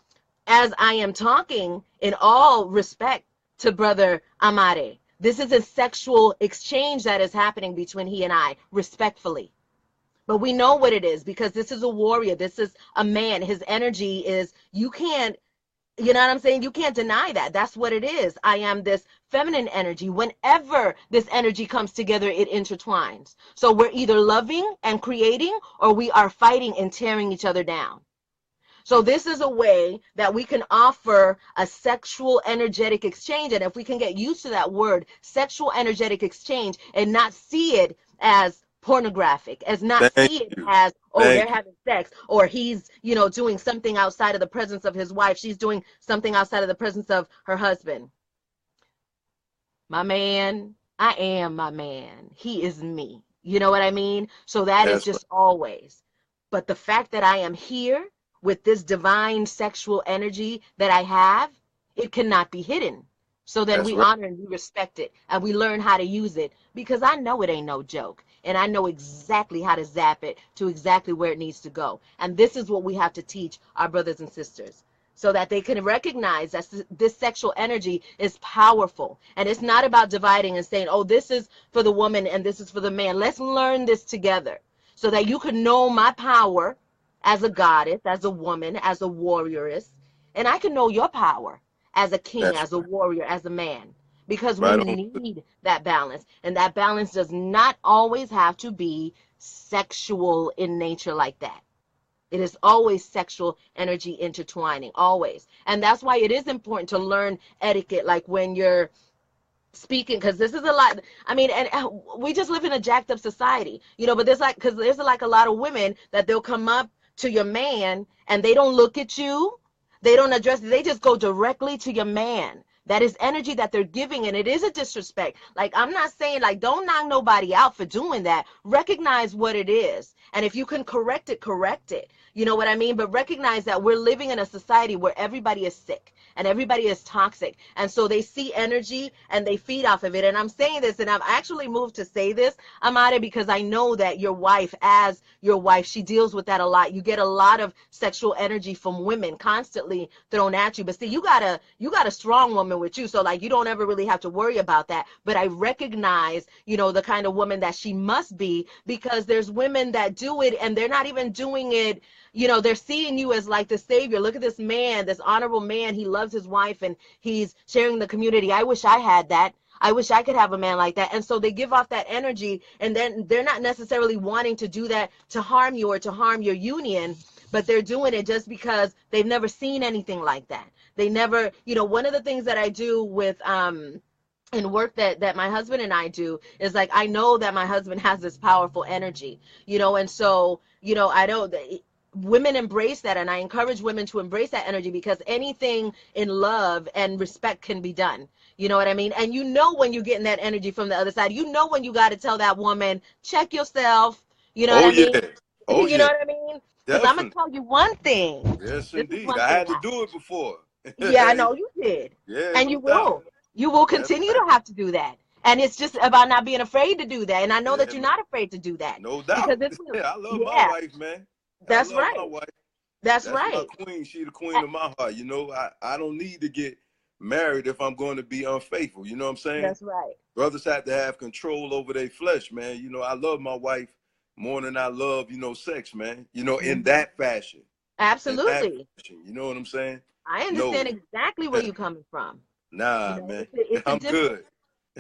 as I am talking in all respect to Brother Amare, this is a sexual exchange that is happening between he and I, respectfully. But we know what it is because this is a warrior. This is a man. His energy is, you can't, you know what I'm saying? You can't deny that. That's what it is. I am this feminine energy. Whenever this energy comes together, it intertwines. So we're either loving and creating or we are fighting and tearing each other down. So this is a way that we can offer a sexual energetic exchange. And if we can get used to that word, sexual energetic exchange, and not see it as pornographic, as not Thank see it you. as, oh, they're Thank you. having sex, or he's, doing something outside of the presence of his wife. She's doing something outside of the presence of her husband. My man, I am my man. He is me. You know what I mean? So that is That's right. just always. But the fact that I am here with this divine sexual energy that I have, it cannot be hidden. So then That's we right. honor and we respect it and we learn how to use it because I know it ain't no joke. And I know exactly how to zap it to exactly where it needs to go. And this is what we have to teach our brothers and sisters so that they can recognize that this sexual energy is powerful. And it's not about dividing and saying, oh, this is for the woman and this is for the man. Let's learn this together so that you can know my power as a goddess, as a woman, as a warrioress, and I can know your power as a king, That's as a warrior, as a man, because we right on. need that balance. And that balance does not always have to be sexual in nature like that. It is always sexual energy intertwining, always. And that's why it is important to learn etiquette, like when you're speaking, because this is a lot. I mean, and we just live in a jacked up society, but because there's like a lot of women that they'll come up to your man and they don't look at you, they don't address it, they just go directly to your man. That is energy that they're giving, and it is a disrespect. Like, I'm not saying, like, don't knock nobody out for doing that. Recognize what it is. And if you can correct it, correct it. You know what I mean? But recognize that we're living in a society where everybody is sick and everybody is toxic. And so they see energy and they feed off of it. And I'm saying this, and I've actually moved to say this, Amare, because I know that your wife, as your wife, she deals with that a lot. You get a lot of sexual energy from women constantly thrown at you. But see, you got a strong woman woman with you. So like, you don't ever really have to worry about that. But I recognize, you know, the kind of woman that she must be, because there's women that do it and they're not even doing it. You know, they're seeing you as like the savior. Look at this man, this honorable man. He loves his wife and he's sharing the community. I wish I had that. I wish I could have a man like that. And so they give off that energy, and then they're not necessarily wanting to do that to harm you or to harm your union, but they're doing it just because they've never seen anything like that. They never, you know, one of the things that I do with in work that my husband and I do is like, I know that my husband has this powerful energy, you know, and so, you know, I don't, women embrace that, and I encourage women to embrace that energy, because anything in love and respect can be done. You know what I mean? And you know when you're getting that energy from the other side. You know when you got to tell that woman, check yourself. You know what Oh I mean? yeah. Oh You know yeah. what I mean? Because I'm gonna Definitely. tell you one thing. Yes, This is indeed. one I thing. had to do it before. Yeah, I know you did, Yeah, and no you doubt. will. You will That's continue right. to have to do that. And it's just about not being afraid to do that. And I know that Yeah, you're man. not afraid to do that, No because doubt. it's real. I love my Yeah, wife, man. I that's love my right. wife. That's That's my right. queen. She the queen of my heart. You know, I don't need to get married if I'm going to be unfaithful. You know what I'm saying? That's right. Brothers have to have control over their flesh, man. You know, I love my wife more than I love, you know, sex, man. You know, in Hmm. that fashion. In that Absolutely. fashion. You know what I'm saying? I No. understand exactly where you're coming from. You Nah, know, man. it's a I'm different, good.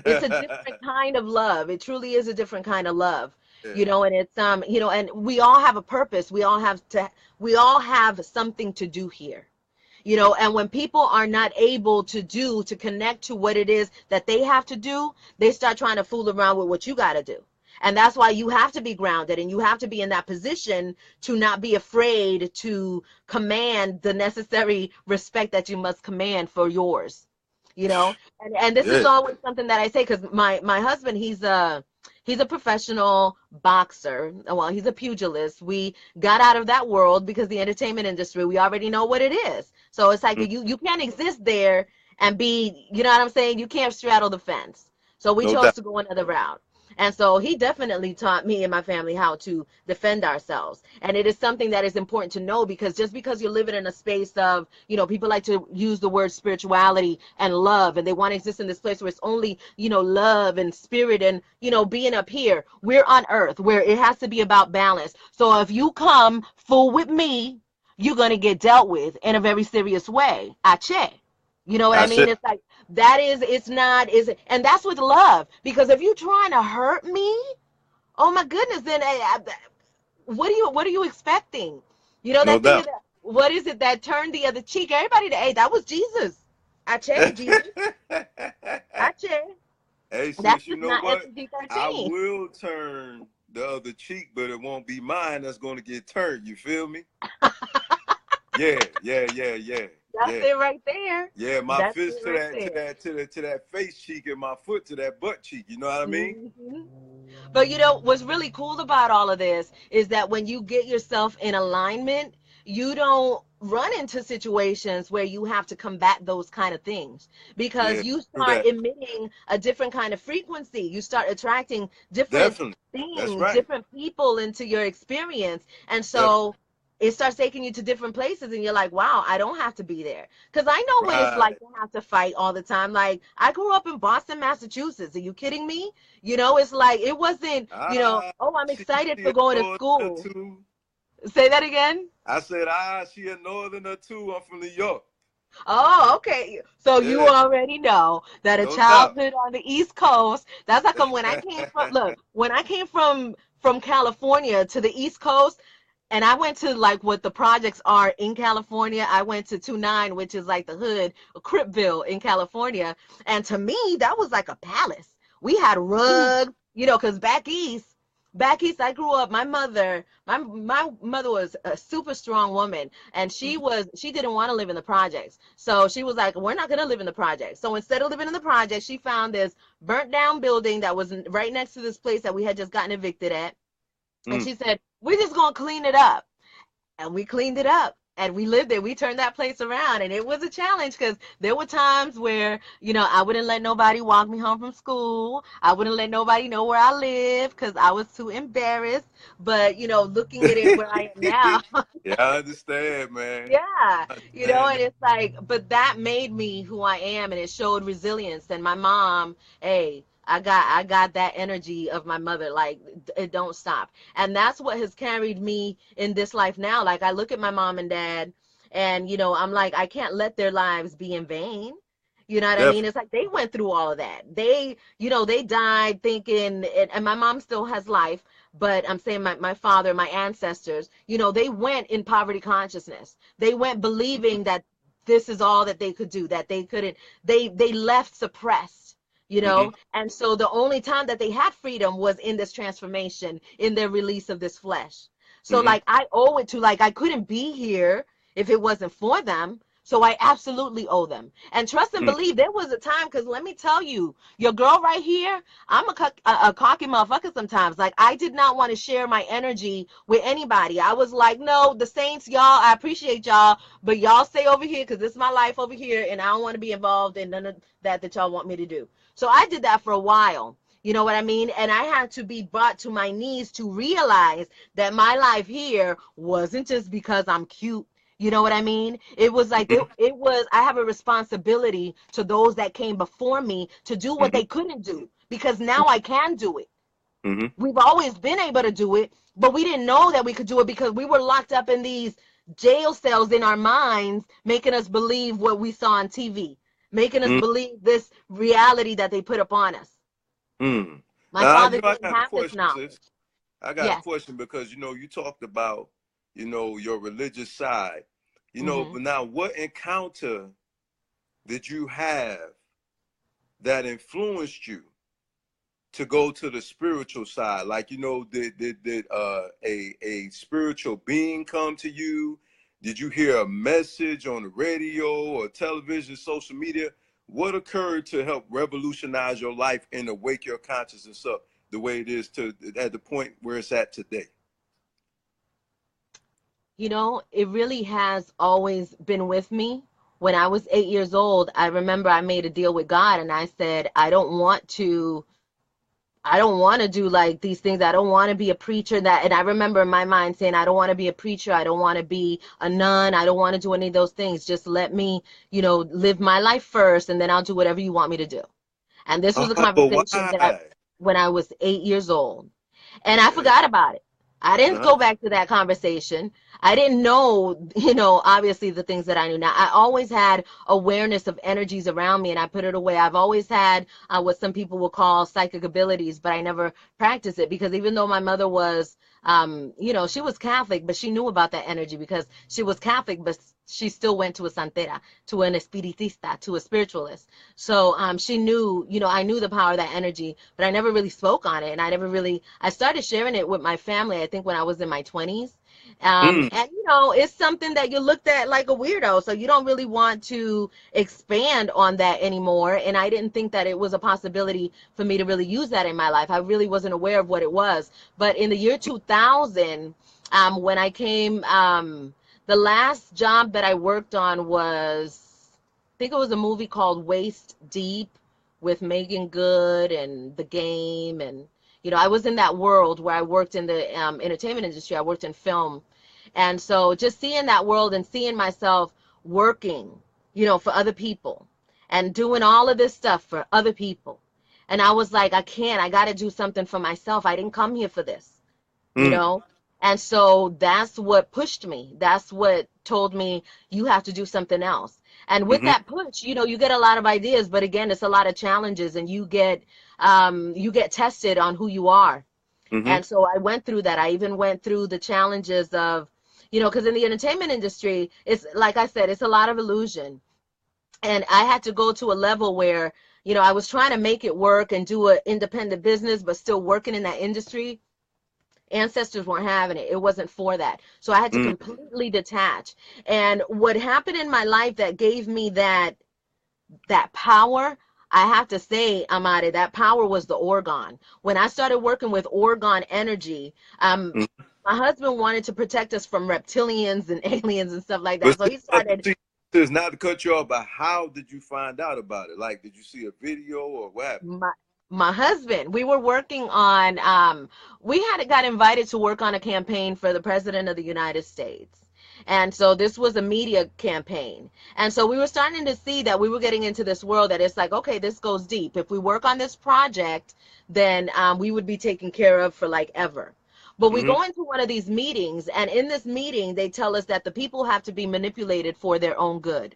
it's a different kind of love. It truly is a different kind of love. Yeah. You know, and it's you know, and we all have a purpose. We all have something to do here. You know, and when people are not able to connect to what it is that they have to do, they start trying to fool around with what you got to do. And that's why you have to be grounded, and you have to be in that position to not be afraid to command the necessary respect that you must command for yours. You know, and this is Yeah. always something that I say, because my husband, he's a professional boxer. Well, he's a pugilist. We got out of that world because the entertainment industry, we already know what it is. So it's like Mm, you can't exist there and be, you know what I'm saying? You can't straddle the fence. So we no chose doubt. to go another route. And so he definitely taught me and my family how to defend ourselves. And it is something that is important to know, because just because you're living in a space of, you know, people like to use the word spirituality and love, and they want to exist in this place where it's only, you know, love and spirit and, you know, being up here. We're on earth where it has to be about balance. So if you come full with me, you're going to get dealt with in a very serious way. Ache. You know what I That's mean? it. It's like, that is, it's not, is it? And that's with love. Because if you're trying to hurt me, oh my goodness, then what are you expecting? You know, No that thing doubt. is, what is it that turned the other cheek? Everybody, hey, that was Jesus. Ache, Jesus. Ache. Hey, That's sis, you just know not what? I SEG13. will turn the other cheek, but it won't be mine that's going to get turned. You feel me? Yeah, yeah, yeah, yeah, That's yeah. it right there. Yeah, my That's fist it to right that, to there. that, to that face cheek, and my foot to that butt cheek. You know what I mean? Hmm. But you know, what's really cool about all of this is that when you get yourself in alignment, you don't run into situations where you have to combat those kind of things, because Yeah, you true start that. emitting a different kind of frequency. You start attracting different Definitely. That's things, right. different people into your experience. And Definitely. so it starts taking you to different places, and you're like, wow, I don't have to be there. Because I know what it's like Right. to have to fight all the time. Like, I grew up in Boston, Massachusetts. Are you kidding me? You know, it's like, it wasn't, you know, Ah, oh, I'm she, excited she for a going to northerner school. too. Say that again. I said, she a northerner too. I'm from New York. Oh, okay. So you Yeah, already know that a no doubt. childhood on the East Coast, that's how come when I came from, look, when I came from California to the East Coast, and I went to like what the projects are in California. I went to 29, which is like the hood, Crippville in California. And to me, that was like a palace. We had Ooh. rugs, you know, because back east, I grew up, my mother was a super strong woman, and she didn't want to live in the projects. So she was like, we're not going to live in the projects. So instead of living in the projects, she found this burnt down building that was right next to this place that we had just gotten evicted at. And Mm. she said, we're just going to clean it up. And we cleaned it up. and we lived there. We turned that place around, and it was a challenge because there were times where, I wouldn't let nobody walk me home from school. I wouldn't let nobody know where I live because I was too embarrassed. But, looking at it where I am now, Yeah, I understand, man. yeah, I understand and that. it's like, but that made me who I am, and it showed resilience. And my mom, hey, I got that energy of my mother, like it don't stop. And that's what has carried me in this life now. Like I look at my mom and dad, and I'm like, I can't let their lives be in vain. You know what I mean? Definitely. It's like they went through all of that. They died thinking, and my mom still has life, but I'm saying my father, my ancestors, they went in poverty consciousness. They went believing that this is all that they could do, that they couldn't, they left suppressed, Mm-hmm. and so the only time that they had freedom was in this transformation, in their release of this flesh. So Mm-hmm. like I owe it to, like I couldn't be here if it wasn't for them. So I absolutely owe them. And trust and believe, there was a time, because let me tell you, your girl right here, I'm a cocky motherfucker sometimes. Like, I did not want to share my energy with anybody. I was like, no, the saints, y'all, I appreciate y'all, but y'all stay over here because this is my life over here, and I don't want to be involved in none of that y'all want me to do. So I did that for a while. You know what I mean? And I had to be brought to my knees to realize that my life here wasn't just because I'm cute. You know what I mean? It was like Mm-hmm. it was I have a responsibility to those that came before me to do what Mm-hmm. they couldn't do, because now I can do it. Mm-hmm. We've always been able to do it, but we didn't know that we could do it because we were locked up in these jail cells in our minds, making us believe what we saw on TV, making us believe this reality that they put upon us. Mm-hmm. My Now, father I didn't got a have this question, sis. knowledge. I got a Yes. question because you talked about your religious side. Mm-hmm. But now what encounter did you have that influenced you to go to the spiritual side? Like, did a spiritual being come to you? Did you hear a message on the radio or television, social media? What occurred to help revolutionize your life and to wake your consciousness up the way it is to at the point where it's at today? It really has always been with me. When I was 8 years old, I remember I made a deal with God, and I said, I don't want to do like these things. I don't want to be a preacher. And I remember in my mind saying, I don't want to be a preacher. I don't want to be a nun. I don't want to do any of those things. Just let me, live my life first, and then I'll do whatever you want me to do. And this was a But conversation that why? when I was 8 years old, and I Okay. forgot about it. I didn't Uh-huh. go back to that conversation. I didn't know, obviously the things that I knew now. I always had awareness of energies around me, and I put it away. I've always had what some people will call psychic abilities, but I never practiced it because even though my mother was, she was Catholic, but she knew about that energy because she was Catholic, but she still went to a santera, to an espiritista, to a spiritualist. So she knew, I knew the power of that energy, but I never really spoke on it. And I started sharing it with my family, I think when I was in my 20s. Mm, And, it's something that you looked at like a weirdo. So you don't really want to expand on that anymore. And I didn't think that it was a possibility for me to really use that in my life. I really wasn't aware of what it was. But in the year 2000, when I came, the last job that I worked on was, I think it was a movie called Waist Deep with Megan Good and The Game. And, I was in that world where I worked in the entertainment industry. I worked in film. And so just seeing that world and seeing myself working, for other people and doing all of this stuff for other people. And I was like, I got to do something for myself. I didn't come here for this you mm, know? And so that's what pushed me. That's what told me you have to do something else. And with mm-hmm, that push, you get a lot of ideas, but again, it's a lot of challenges and you get tested on who you are. mm-hmm, And so I went through that. I even went through the challenges of, because in the entertainment industry, it's like I said, it's a lot of illusion. And I had to go to a level where, I was trying to make it work and do an independent business, but still working in that industry. Ancestors weren't having it. It wasn't for that. So I had to mm, completely detach. And what happened in my life that gave me that power, I have to say, Amare, that power was the organ. When I started working with organ energy, mm, my husband wanted to protect us from reptilians and aliens and stuff like that. But So he started. see, is not to cut you off, but how did you find out about it? Like, did you see a video or what happened? My husband, we were working on we had got invited to work on a campaign for the president of the United States. And so this was a media campaign. And so we were starting to see that we were getting into this world that it's like, okay, this goes deep. If we work on this project, then we would be taken care of for like ever. But we go into one of these meetings, and in this meeting, they tell us that the people have to be manipulated for their own good.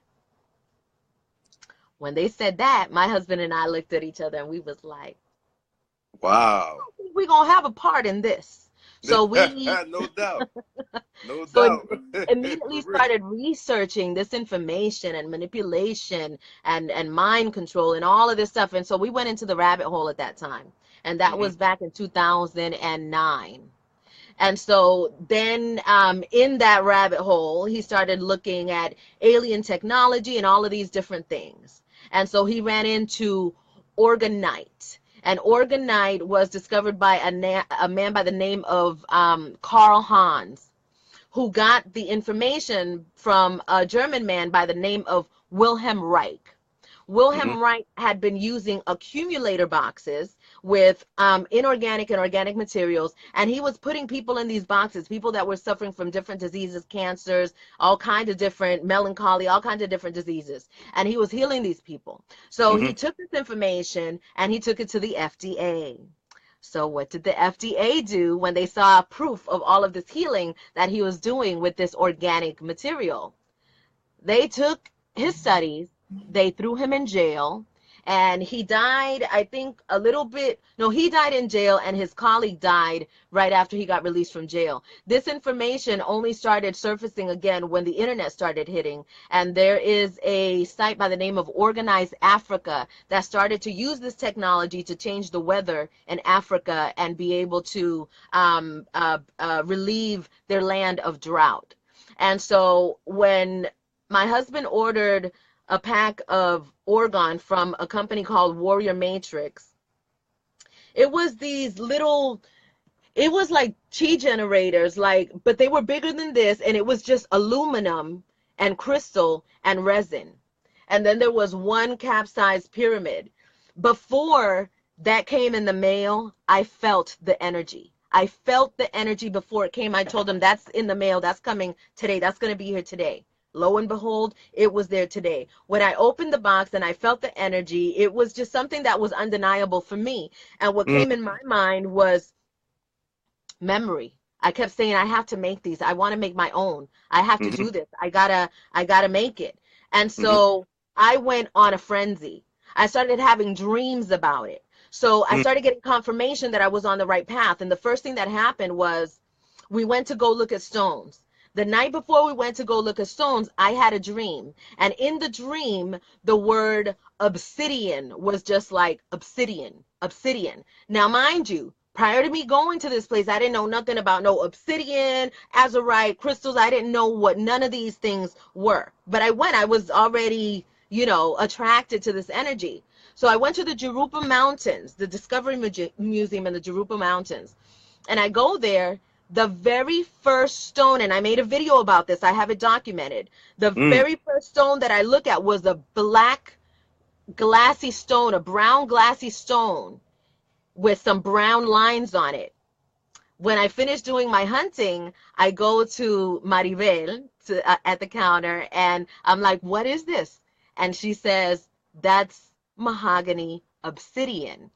When they said that, my husband and I looked at each other and we was like, wow, we're going to have a part in this. So we no doubt, no so doubt. immediately For real. started researching this information and manipulation and mind control and all of this stuff. And so we went into the rabbit hole at that time. And that was back in 2009. And so then in that rabbit hole, he started looking at alien technology and all of these different things. And so he ran into orgonite. And orgonite was discovered by a man by the name of Carl Hans, who got the information from a German man by the name of Wilhelm Reich. Wilhelm Reich had been using accumulator boxes with inorganic and organic materials, and he was putting people in these boxes, people that were suffering from different diseases, cancers, all kinds of different melancholy, all kinds of different diseases, and he was healing these people. So he took this information and he took it to the FDA. So what did the FDA do when they saw proof of all of this healing that he was doing with this organic material? They took his studies, they threw him in jail, and he died, I think, a little bit. No, he died in jail, and his colleague died right after he got released from jail. This information only started surfacing again when the internet started hitting, and there is a site by the name of Organized Africa that started to use this technology to change the weather in Africa and be able to relieve their land of drought. And so when my husband ordered a pack of orgone from a company called Warrior Matrix, it was these little, it was like chi generators, like, but they were bigger than this, and it was just aluminum and crystal and resin. And then there was one capsized pyramid. Before that came in the mail, I felt the energy. I felt the energy before it came. I told them, that's in the mail, that's coming today, that's going to be here today. Lo and behold, it was there today. When I opened the box and I felt the energy, it was just something that was undeniable for me. And what came in my mind was memory. I kept saying, I have to make these. I want to make my own. I have to do this. I gotta make it. And so I went on a frenzy. I started having dreams about it. So I started getting confirmation that I was on the right path. And the first thing that happened was we went to go look at stones. The night before we went to go look at stones, I had a dream. And in the dream, the word obsidian was just like obsidian, obsidian. Now, mind you, prior to me going to this place, I didn't know nothing about no obsidian, azurite, crystals. I didn't know what none of these things were. But I went, I was already, you know, attracted to this energy. So I went to the Jurupa Mountains, the Discovery Museum in the Jurupa Mountains. And I go there. The very first stone, and I made a video about this, I have it documented. The very first stone that I look at was a black glassy stone, a brown glassy stone with some brown lines on it. When I finished doing my hunting, I go to Maribel at the counter, and I'm like, what is this? And she says, that's mahogany obsidian.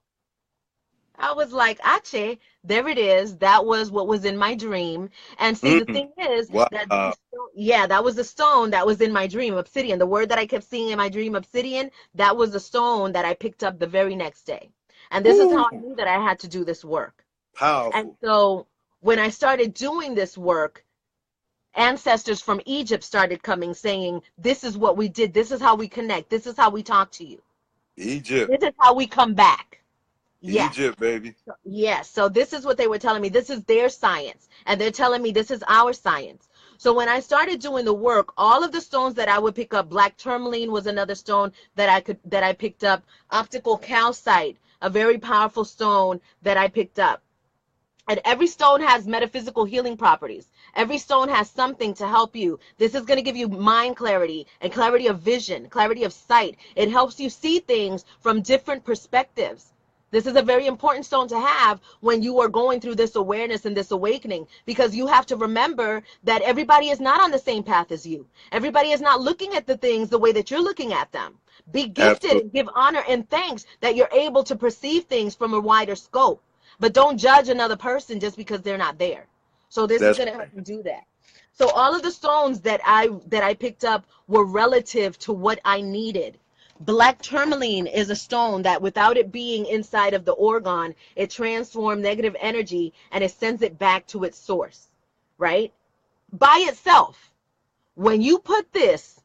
I was like, Ache, there it is. That was what was in my dream. And see, the thing is that, Wow. yeah, that was the stone that was in my dream, obsidian. The word that I kept seeing in my dream, obsidian, that was the stone that I picked up the very next day. And this is how I knew that I had to do this work. And Powerful. so when I started doing this work, ancestors from Egypt started coming saying, this is what we did. This is how we connect. This is how we talk to you. Egypt. This is how we come back. Yes. Egypt, baby. Yes. So this is what they were telling me. This is their science. And they're telling me this is our science. So when I started doing the work, all of the stones that I would pick up, black tourmaline was another stone that I picked up, optical calcite, a very powerful stone that I picked up. And every stone has metaphysical healing properties. Every stone has something to help you. This is going to give you mind clarity and clarity of vision, clarity of sight. It helps you see things from different perspectives. This is a very important stone to have when you are going through this awareness and this awakening, because you have to remember that everybody is not on the same path as you. Everybody is not looking at the things the way that you're looking at them. Be gifted Absolutely. and give honor and thanks that you're able to perceive things from a wider scope. But don't judge another person just because they're not there. So this is That's going to right. help you do that. So all of the stones that I picked up were relative to what I needed. Black tourmaline is a stone that, without it being inside of the organ, it transforms negative energy and it sends it back to its source, right? By itself. When you put this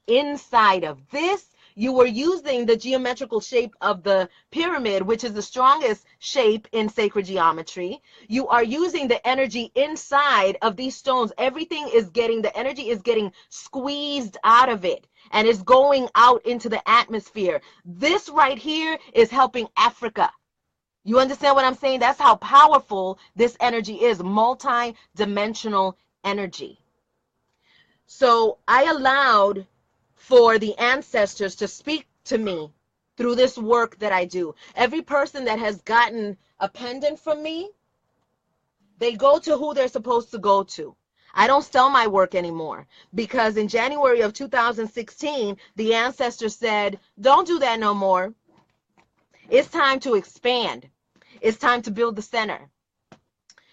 inside of this, you were using the geometrical shape of the pyramid, which is the strongest shape in sacred geometry. You are using the energy inside of these stones. Everything is getting, the energy is getting squeezed out of it and is going out into the atmosphere. This right here is helping Africa. You understand what I'm saying? That's how powerful this energy is, multi-dimensional energy. So I allowed for the ancestors to speak to me through this work that I do. Every person that has gotten a pendant from me, they go to who they're supposed to go to. I don't sell my work anymore because in January of 2016, the ancestors said, don't do that no more. It's time to expand. It's time to build the center.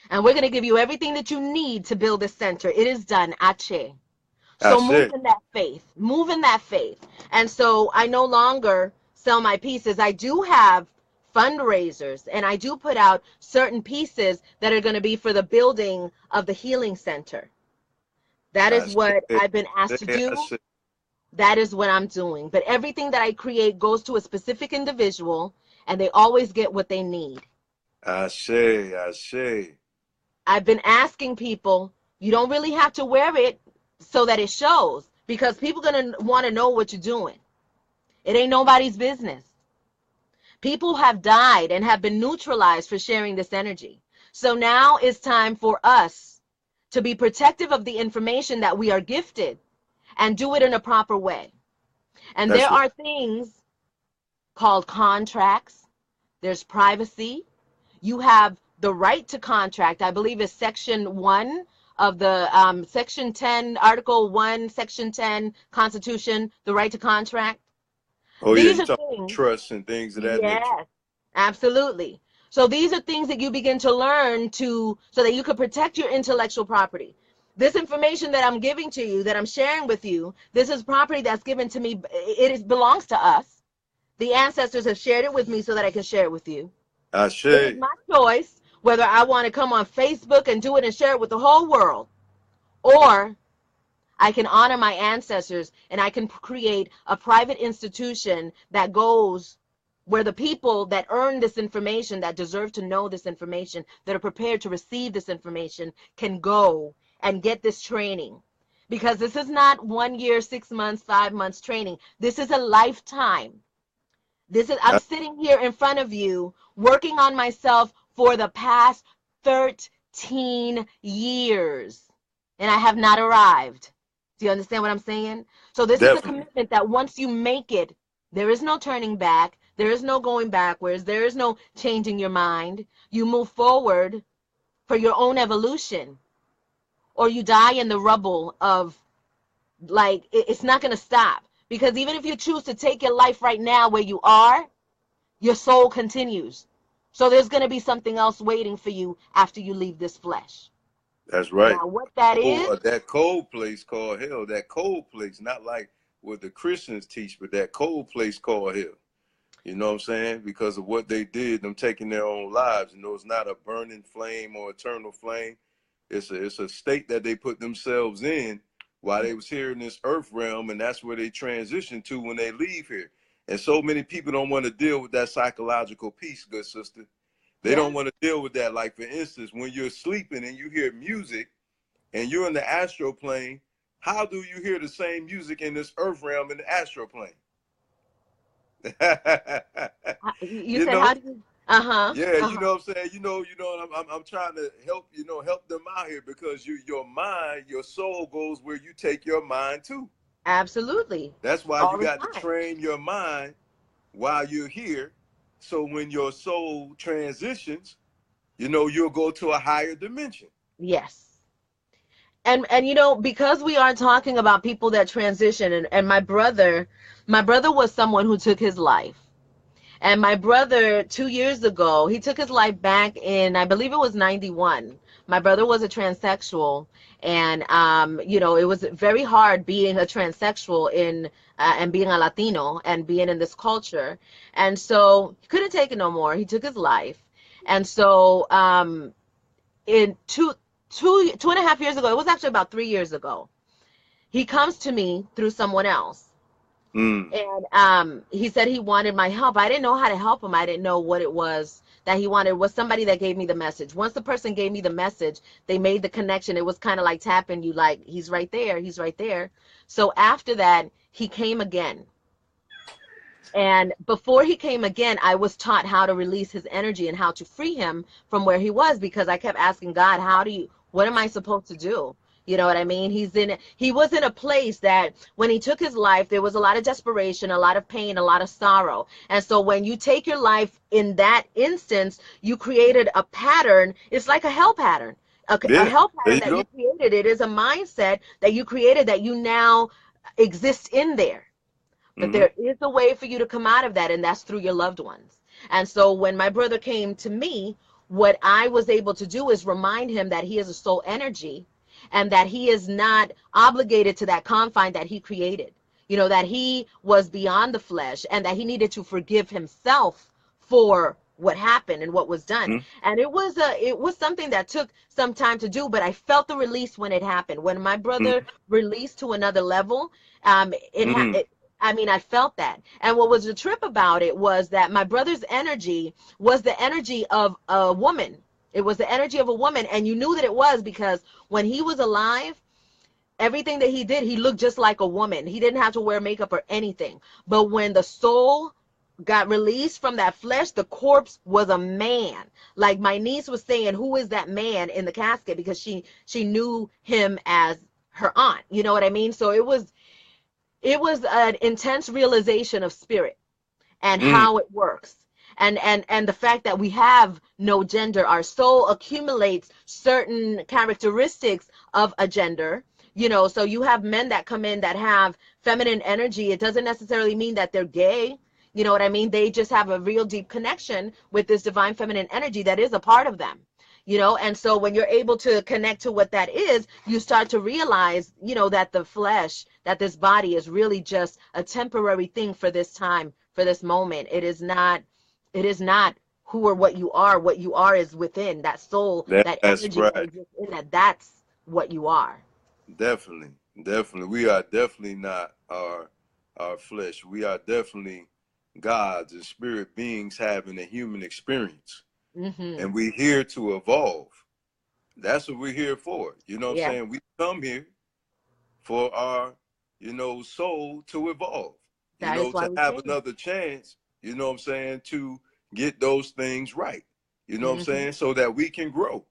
And we're going to give you everything that you need to build this center. It is done. Ache. I So move said, in that faith. Move in that faith. And so I no longer sell my pieces. I do have fundraisers and I do put out certain pieces that are going to be for the building of the healing center. That I is what said, I've been asked to I do. said, That is what I'm doing. But everything that I create goes to a specific individual and they always get what they need. I say. I've been asking people, you don't really have to wear it so that it shows, because people are going to want to know what you're doing. It ain't nobody's business. People have died and have been neutralized for sharing this energy. So now it's time for us to be protective of the information that we are gifted and do it in a proper way. And there That's right. are things called contracts. There's privacy. You have the right to contract. I believe it's section 1 of the section 10, article 1, section 10 Constitution, the right to contract. Oh yeah, These you are talk about things. trust and things of that nature. Yes, absolutely. So these are things that you begin to learn to, so that you can protect your intellectual property. This information that I'm giving to you, that I'm sharing with you, this is property that's given to me. Belongs to us. The ancestors have shared it with me so that I can share it with you. I It is say, my choice whether I want to come on Facebook and do it and share it with the whole world, or I can honor my ancestors and I can create a private institution that goes where the people that earn this information, that deserve to know this information, that are prepared to receive this information, can go and get this training. Because this is not 1 year, 6 months, 5 months training. This is a lifetime. I'm I, sitting here in front of you working on myself for the past 13 years, and I have not arrived. Do you understand what I'm saying? So this is a definitely. commitment that once you make it, there is no turning back. There is no going backwards. There is no changing your mind. You move forward for your own evolution, or you die in the rubble of, like, it's not going to stop. Because even if you choose to take your life right now where you are, your soul continues. So there's going to be something else waiting for you after you leave this flesh. That's right. Now, what that Oh, is, that cold place called hell. That cold place, not like what the Christians teach, but that cold place called hell. You know what I'm saying? Because of what they did, them taking their own lives. You know, it's not a burning flame or eternal flame. It's a state that they put themselves in while they was here in this earth realm, and that's where they transition to when they leave here. And so many people don't want to deal with that psychological piece, good sister. They yeah, don't want to deal with that. Like, for instance, when you're sleeping and you hear music and you're in the astral plane, how do you hear the same music in this earth realm in the astral plane? you You said, how know, do you? Uh-huh. Yeah, you Uh-huh. know what I'm saying. I'm trying to help help them out here because your mind, your soul goes where you take your mind to. Absolutely. That's why you All the got to time. train your mind while you're here. So when your soul transitions, you'll go to a higher dimension. Yes. And you know, because we are talking about people that transition, and my brother was someone who took his life. And my brother, 2 years ago, he took his life back in, I believe it was 91. My brother was a transsexual, and you know, it was very hard being a transsexual in and being a Latino and being in this culture. And so he couldn't take it no more. He took his life. And so in two and a half years ago, it was actually about 3 years ago, he comes to me through someone else, Mm. and he said he wanted my help. I didn't know how to help him. I didn't know what it was that he wanted. It was somebody that gave me the message. Once the person gave me the message, they made the connection. It was kind of like tapping you, like, he's right there, he's right there. So after that, he came again. And before he came again, I was taught how to release his energy and how to free him from where he was, because I kept asking God, what am I supposed to do? You know what I mean? He was in a place that when he took his life, there was a lot of desperation, a lot of pain, a lot of sorrow. And so when you take your life in that instance, you created a pattern. It's like a hell pattern, a Yeah, hell there pattern you that you go. created. It is a mindset that you created that you now exist in there. But Hmm. there is a way for you to come out of that, and that's through your loved ones. And so when my brother came to me, what I was able to do is remind him that he is a soul energy, and that he is not obligated to that confine that he created. You know, that he was beyond the flesh, and that he needed to forgive himself for what happened and what was done. Hmm. And it was something that took some time to do, but I felt the release when it happened. When my brother Hmm. released to another level, Hmm. I mean, I felt that. And what was the trip about it was that my brother's energy was the energy of a woman. It was the energy of a woman. And you knew that it was because when he was alive, everything that he did, he looked just like a woman. He didn't have to wear makeup or anything. But when the soul got released from that flesh, the corpse was a man. Like my niece was saying, who is that man in the casket? Because she knew him as her aunt. You know what I mean? So it was an intense realization of spirit and Hmm. how it works, and the fact that we have no gender. Our soul accumulates certain characteristics of a gender. You know, so you have men that come in that have feminine energy. It doesn't necessarily mean that they're gay. You know what I mean? They just have a real deep connection with this divine feminine energy that is a part of them. You know, and so when you're able to connect to what that is, you start to realize, that the flesh, that this body is really just a temporary thing for this time, for this moment. It is not who or what you are. What you are is within that soul, that That's energy that right. exists in that. That's what you are. Definitely, definitely. We are definitely not our flesh. We are definitely gods and spirit beings having a human experience, Mm-hmm. and we're here to evolve. That's what we're here for. You know what I'm Yeah, saying? We come here for our, soul to evolve. that is why To we have came. another chance. You know what I'm saying? To get those things right. You know what I'm Mm-hmm. saying? So that we can grow.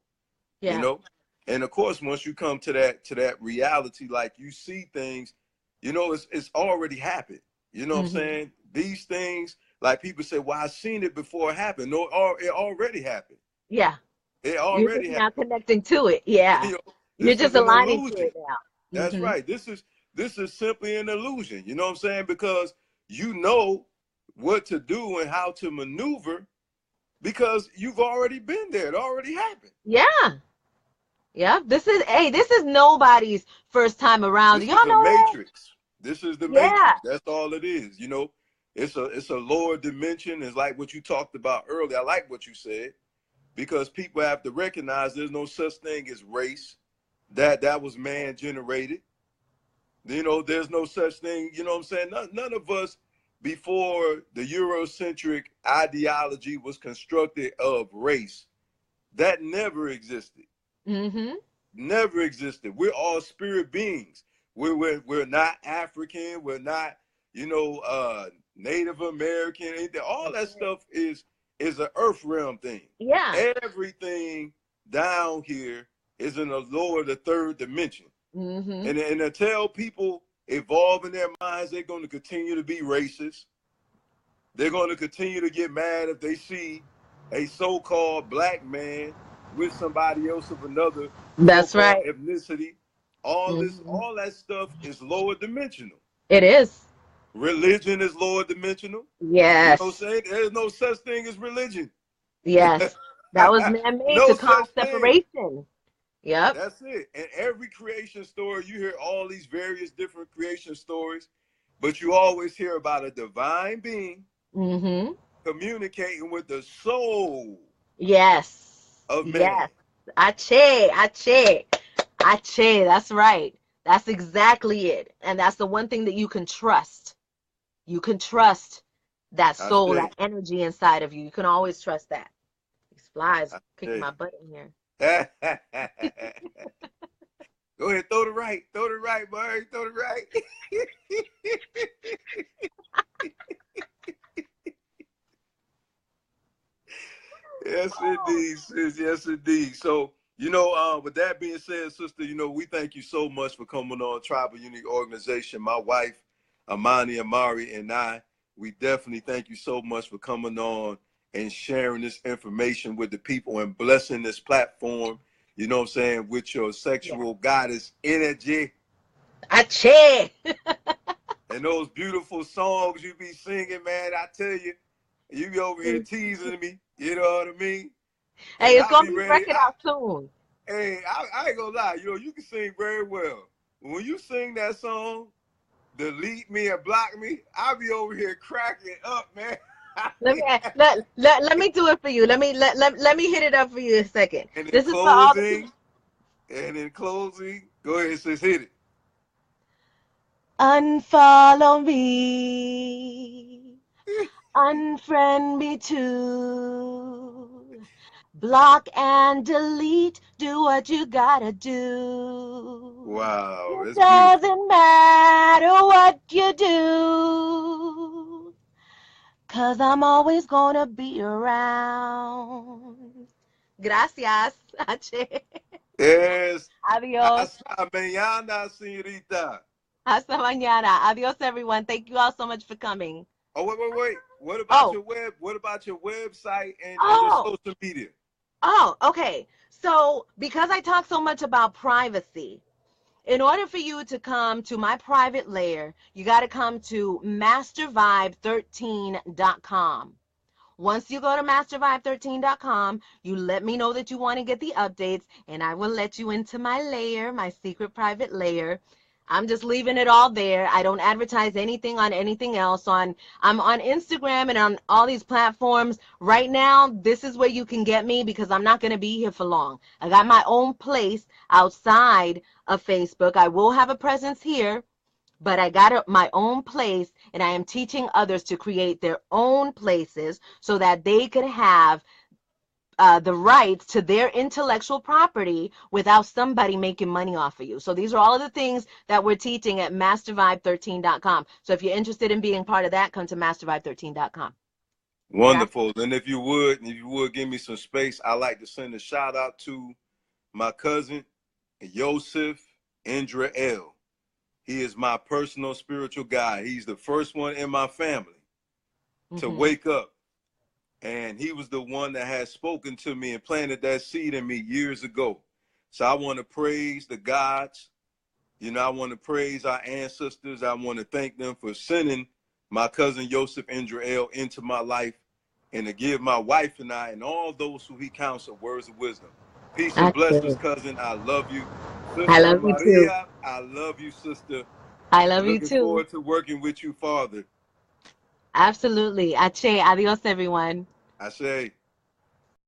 you Yeah. know and of course, once you come to that reality, like you see things, it's already happened. You know what I'm Mm-hmm. saying? These things, like people say, well, I seen it before it happened. No, it already happened. Yeah. It You're already just now happened. connecting to it. Yeah. you know You're this just is an aligning to illusion. it now. That's Mm-hmm. right. This is simply an illusion. You know what I'm saying? Because you know what to do and how to maneuver, because you've already been there. It already happened. Yeah. Yeah. This is nobody's first time around. This is Y'all a know that? matrix. This is the Yeah. matrix. That's all it is. It's a lower dimension. It's like what you talked about earlier. I like what you said, because people have to recognize there's no such thing as race. That was man generated. There's no such thing. You know what I'm saying? None of us, before the Eurocentric ideology was constructed of race, that never existed. Mm-hmm. Never existed. We're all spirit beings. We're not African. We're not, Native American. Anything. All That's that right. stuff is is an earth realm thing. Yeah. Everything down here is in the lower, the third dimension. Mm-hmm. And until people evolve in their minds, they're going to continue to be racist. They're going to continue to get mad if they see a so-called black man with somebody else of another That's so-called right. ethnicity. All this, Mm-hmm. all that stuff is lower dimensional. It is. Religion is lower dimensional. You know what I'm Yes. saying? There's no such thing as religion. Yes. That was man-made No to cause such thing. separation. Yep. That's it. And every creation story, you hear all these various different creation stories, but you always hear about a divine being Mm-hmm. communicating with the soul Yes. of man. Yes. Ache, ache, ache. That's right. That's exactly it. And that's the one thing that you can trust. You can trust that I soul, say, that energy inside of you. You can always trust that. These flies I kicking say. my butt in here. Go ahead, throw the right, Murray, throw the right. Yes, indeed, sis. Yes, indeed. So, with that being said, sister, we thank you so much for coming on Tribal Unique Organization. My wife, Amari, and I, we definitely thank you so much for coming on and sharing this information with the people and blessing this platform, you know what I'm saying, with your Yeah. sexual goddess energy Ache. and those beautiful songs you be singing, man. I tell you, you be over here teasing me, you know what I mean? Hey, And it's I'll gonna be be ready. record out soon. Hey, I ain't gonna lie, you can sing very well. When you sing that song, delete me and block me, I'll be over here cracking up, man. Let me let me do it for you. Let me hit it up for you a second. and in This is for all the closing, people. go ahead, sis, hit it. Unfollow me. Unfriend me too. Block and delete. Do what you gotta do. Wow, It that's beautiful. doesn't matter what you do. 'Cause I'm always gonna be around. Gracias, H. Yes. Adios. Hasta mañana, señorita. Hasta mañana. Adios, everyone. Thank you all so much for coming. Oh, wait. What about Oh, your website and your oh, social media? okay. So, because I talk so much about privacy, in order for you to come to my private layer, you got to come to mastervibe13.com. Once you go to mastervibe13.com, you let me know that you want to get the updates, and I will let you into my layer, my secret private layer. I'm just leaving it all there. I don't advertise anything on anything else. I'm on Instagram and on all these platforms. Right now, this is where you can get me because I'm not going to be here for long. I got my own place outside of Facebook. I will have a presence here, but I got my own place, and I am teaching others to create their own places so that they could have the rights to their intellectual property without somebody making money off of you. So these are all of the things that we're teaching at mastervibe13.com. So if you're interested in being part of that, come to mastervibe13.com. Gracias. Wonderful. And if you would give me some space, I like to send a shout out to my cousin, Yosef Indrael. He is my personal spiritual guide. He's the first one in my family to wake up. And he was the one that had spoken to me and planted that seed in me years ago. So I want to praise the gods. I want to praise our ancestors. I want to thank them for sending my cousin Yosef Indrael into my life and to give my wife and I and all those who he counseled words of wisdom. Peace and blessings, cousin. I love you. I Sister love you too. Maria, I love you, sister. I love And you looking too. forward to working with you, Father. Absolutely. Ache. Adios, everyone. I say.